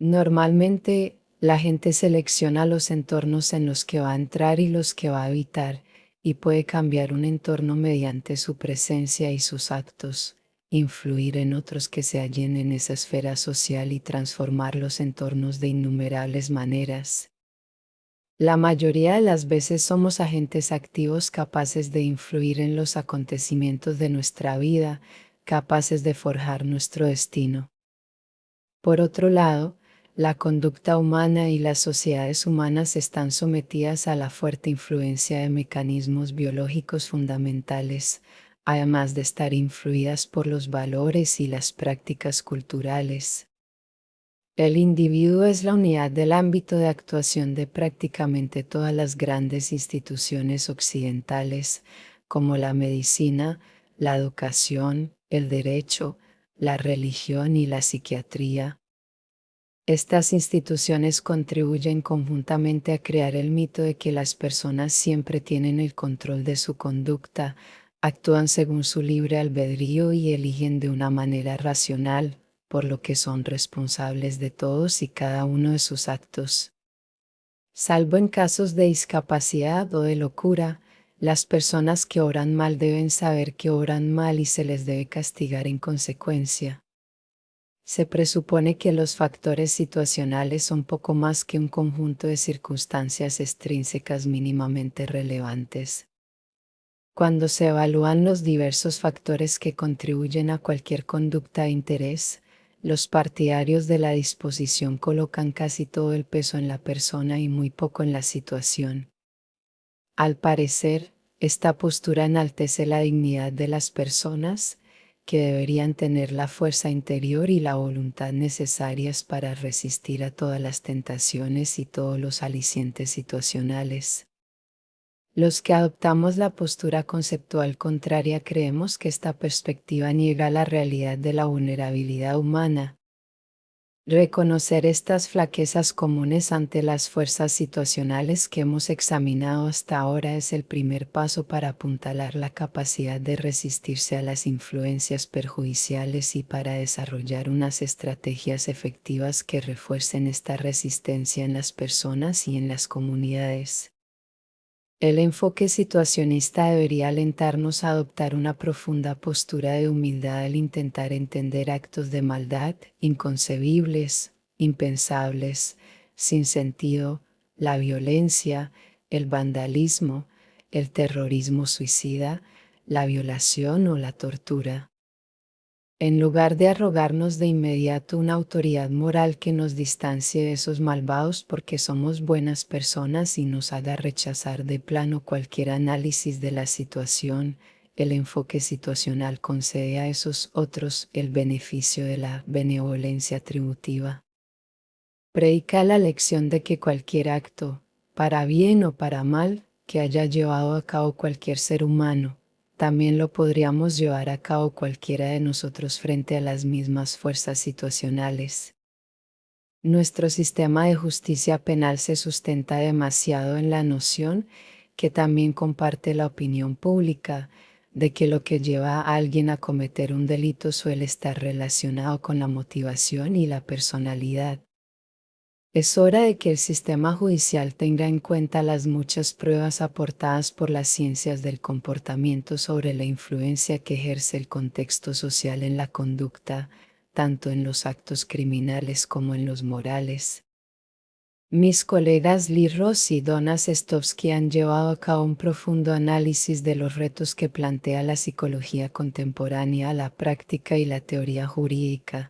Normalmente, la gente selecciona los entornos en los que va a entrar y los que va a evitar, y puede cambiar un entorno mediante su presencia y sus actos, influir en otros que se hallen en esa esfera social y transformar los entornos de innumerables maneras. La mayoría de las veces somos agentes activos capaces de influir en los acontecimientos de nuestra vida, capaces de forjar nuestro destino. Por otro lado, la conducta humana y las sociedades humanas están sometidas a la fuerte influencia de mecanismos biológicos fundamentales, además de estar influidas por los valores y las prácticas culturales. El individuo es la unidad del ámbito de actuación de prácticamente todas las grandes instituciones occidentales, como la medicina, la educación, el derecho, la religión y la psiquiatría. Estas instituciones contribuyen conjuntamente a crear el mito de que las personas siempre tienen el control de su conducta, actúan según su libre albedrío y eligen de una manera racional, por lo que son responsables de todos y cada uno de sus actos. Salvo en casos de discapacidad o de locura, las personas que obran mal deben saber que obran mal y se les debe castigar en consecuencia. Se presupone que los factores situacionales son poco más que un conjunto de circunstancias extrínsecas mínimamente relevantes. Cuando se evalúan los diversos factores que contribuyen a cualquier conducta de interés, los partidarios de la disposición colocan casi todo el peso en la persona y muy poco en la situación. Al parecer, esta postura enaltece la dignidad de las personas, que deberían tener la fuerza interior y la voluntad necesarias para resistir a todas las tentaciones y todos los alicientes situacionales. Los que adoptamos la postura conceptual contraria creemos que esta perspectiva niega la realidad de la vulnerabilidad humana. Reconocer estas flaquezas comunes ante las fuerzas situacionales que hemos examinado hasta ahora es el primer paso para apuntalar la capacidad de resistirse a las influencias perjudiciales y para desarrollar unas estrategias efectivas que refuercen esta resistencia en las personas y en las comunidades. El enfoque situacionista debería alentarnos a adoptar una profunda postura de humildad al intentar entender actos de maldad inconcebibles, impensables, sin sentido, la violencia, el vandalismo, el terrorismo suicida, la violación o la tortura. En lugar de arrogarnos de inmediato una autoridad moral que nos distancie de esos malvados porque somos buenas personas y nos haga rechazar de plano cualquier análisis de la situación, el enfoque situacional concede a esos otros el beneficio de la benevolencia atributiva. Predica la lección de que cualquier acto, para bien o para mal, que haya llevado a cabo cualquier ser humano, también lo podríamos llevar a cabo cualquiera de nosotros frente a las mismas fuerzas situacionales. Nuestro sistema de justicia penal se sustenta demasiado en la noción, que también comparte la opinión pública, de que lo que lleva a alguien a cometer un delito suele estar relacionado con la motivación y la personalidad. Es hora de que el sistema judicial tenga en cuenta las muchas pruebas aportadas por las ciencias del comportamiento sobre la influencia que ejerce el contexto social en la conducta, tanto en los actos criminales como en los morales. Mis colegas Lee Ross y Donna Sestovsky han llevado a cabo un profundo análisis de los retos que plantea la psicología contemporánea, la práctica y la teoría jurídica.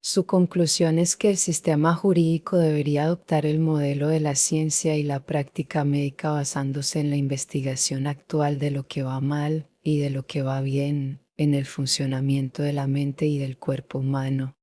Su conclusión es que el sistema jurídico debería adoptar el modelo de la ciencia y la práctica médica basándose en la investigación actual de lo que va mal y de lo que va bien en el funcionamiento de la mente y del cuerpo humano.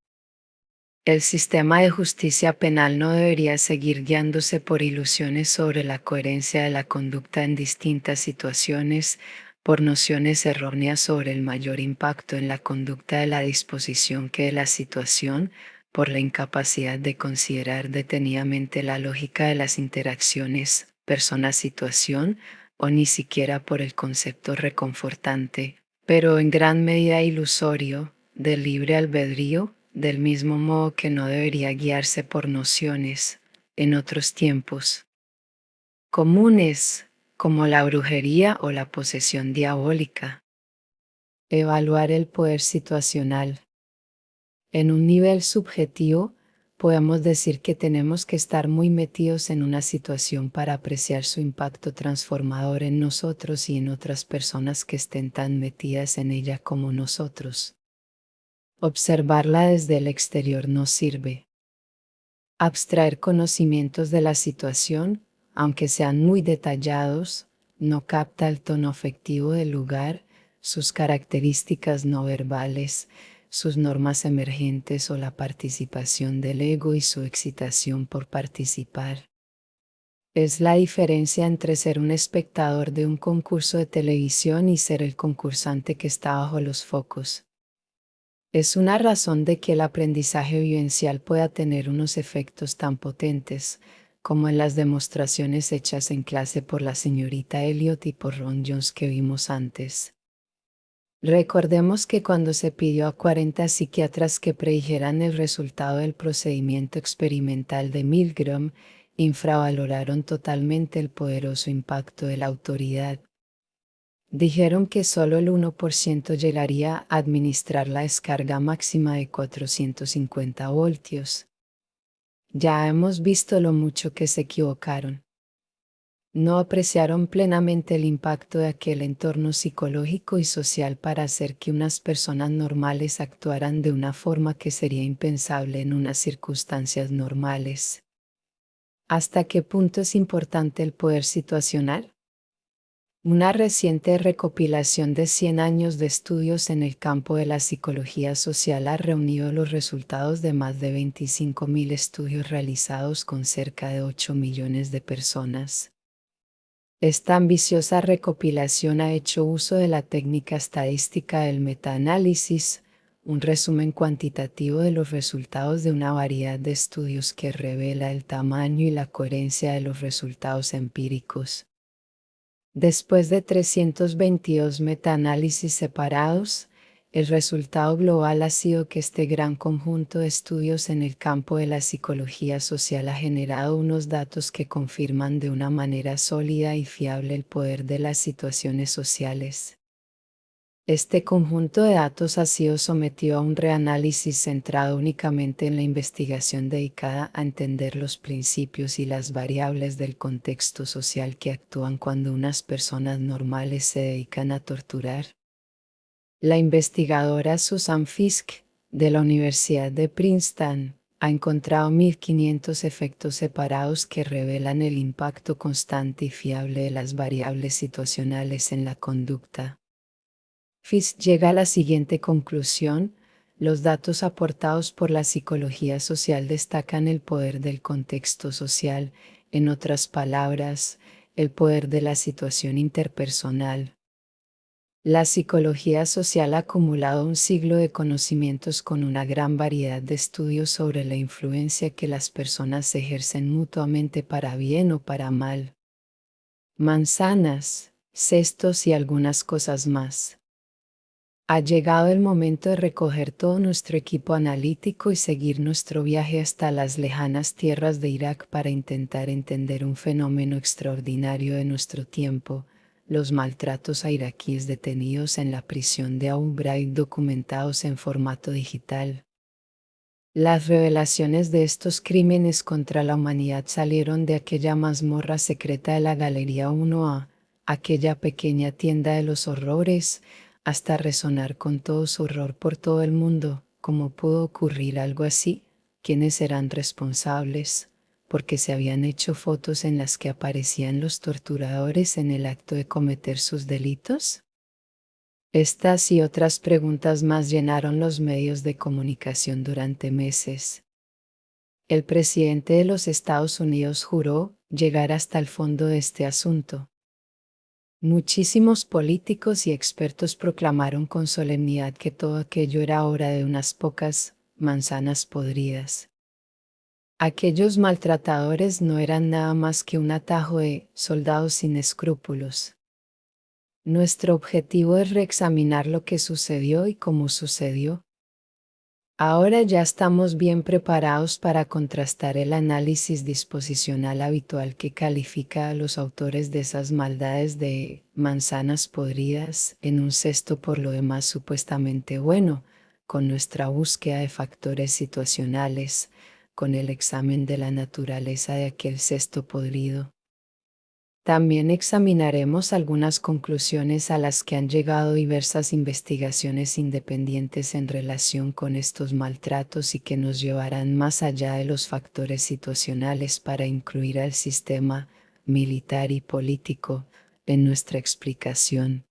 El sistema de justicia penal no debería seguir guiándose por ilusiones sobre la coherencia de la conducta en distintas situaciones, por nociones erróneas sobre el mayor impacto en la conducta de la disposición que de la situación, por la incapacidad de considerar detenidamente la lógica de las interacciones persona-situación, o ni siquiera por el concepto reconfortante, pero en gran medida ilusorio, del libre albedrío, del mismo modo que no debería guiarse por nociones, en otros tiempos, comunes, como la brujería o la posesión diabólica. Evaluar el poder situacional. En un nivel subjetivo, podemos decir que tenemos que estar muy metidos en una situación para apreciar su impacto transformador en nosotros y en otras personas que estén tan metidas en ella como nosotros. Observarla desde el exterior no sirve. Abstraer conocimientos de la situación, aunque sean muy detallados, no capta el tono afectivo del lugar, sus características no verbales, sus normas emergentes o la participación del ego y su excitación por participar. Es la diferencia entre ser un espectador de un concurso de televisión y ser el concursante que está bajo los focos. Es una razón de que el aprendizaje vivencial pueda tener unos efectos tan potentes, como en las demostraciones hechas en clase por la señorita Elliot y por Ron Jones que vimos antes. Recordemos que cuando se pidió a 40 psiquiatras que predijeran el resultado del procedimiento experimental de Milgram, infravaloraron totalmente el poderoso impacto de la autoridad. Dijeron que solo el 1% llegaría a administrar la descarga máxima de 450 voltios. Ya hemos visto lo mucho que se equivocaron. No apreciaron plenamente el impacto de aquel entorno psicológico y social para hacer que unas personas normales actuaran de una forma que sería impensable en unas circunstancias normales. ¿Hasta qué punto es importante el poder situacional? Una reciente recopilación de 100 años de estudios en el campo de la psicología social ha reunido los resultados de más de 25.000 estudios realizados con cerca de 8 millones de personas. Esta ambiciosa recopilación ha hecho uso de la técnica estadística del metaanálisis, un resumen cuantitativo de los resultados de una variedad de estudios que revela el tamaño y la coherencia de los resultados empíricos. Después de 322 metaanálisis separados, el resultado global ha sido que este gran conjunto de estudios en el campo de la psicología social ha generado unos datos que confirman de una manera sólida y fiable el poder de las situaciones sociales. Este conjunto de datos ha sido sometido a un reanálisis centrado únicamente en la investigación dedicada a entender los principios y las variables del contexto social que actúan cuando unas personas normales se dedican a torturar. La investigadora Susan Fiske, de la Universidad de Princeton, ha encontrado 1.500 efectos separados que revelan el impacto constante y fiable de las variables situacionales en la conducta. Fiske llega a la siguiente conclusión: los datos aportados por la psicología social destacan el poder del contexto social, en otras palabras, el poder de la situación interpersonal. La psicología social ha acumulado un siglo de conocimientos con una gran variedad de estudios sobre la influencia que las personas ejercen mutuamente para bien o para mal. Manzanas, cestos y algunas cosas más. Ha llegado el momento de recoger todo nuestro equipo analítico y seguir nuestro viaje hasta las lejanas tierras de Irak para intentar entender un fenómeno extraordinario de nuestro tiempo: los maltratos a iraquíes detenidos en la prisión de Abu Ghraib documentados en formato digital. Las revelaciones de estos crímenes contra la humanidad salieron de aquella mazmorra secreta de la Galería 1A, aquella pequeña tienda de los horrores, hasta resonar con todo su horror por todo el mundo. ¿Cómo pudo ocurrir algo así? ¿Quiénes eran responsables? Porque se habían hecho fotos en las que aparecían los torturadores en el acto de cometer sus delitos. Estas y otras preguntas más llenaron los medios de comunicación durante meses. El presidente de los Estados Unidos juró llegar hasta el fondo de este asunto. Muchísimos políticos y expertos proclamaron con solemnidad que todo aquello era obra de unas pocas manzanas podridas. Aquellos maltratadores no eran nada más que un atajo de soldados sin escrúpulos. Nuestro objetivo es reexaminar lo que sucedió y cómo sucedió. Ahora ya estamos bien preparados para contrastar el análisis disposicional habitual que califica a los autores de esas maldades de manzanas podridas en un cesto por lo demás supuestamente bueno, con nuestra búsqueda de factores situacionales, con el examen de la naturaleza de aquel cesto podrido. También examinaremos algunas conclusiones a las que han llegado diversas investigaciones independientes en relación con estos maltratos y que nos llevarán más allá de los factores situacionales para incluir al sistema militar y político en nuestra explicación.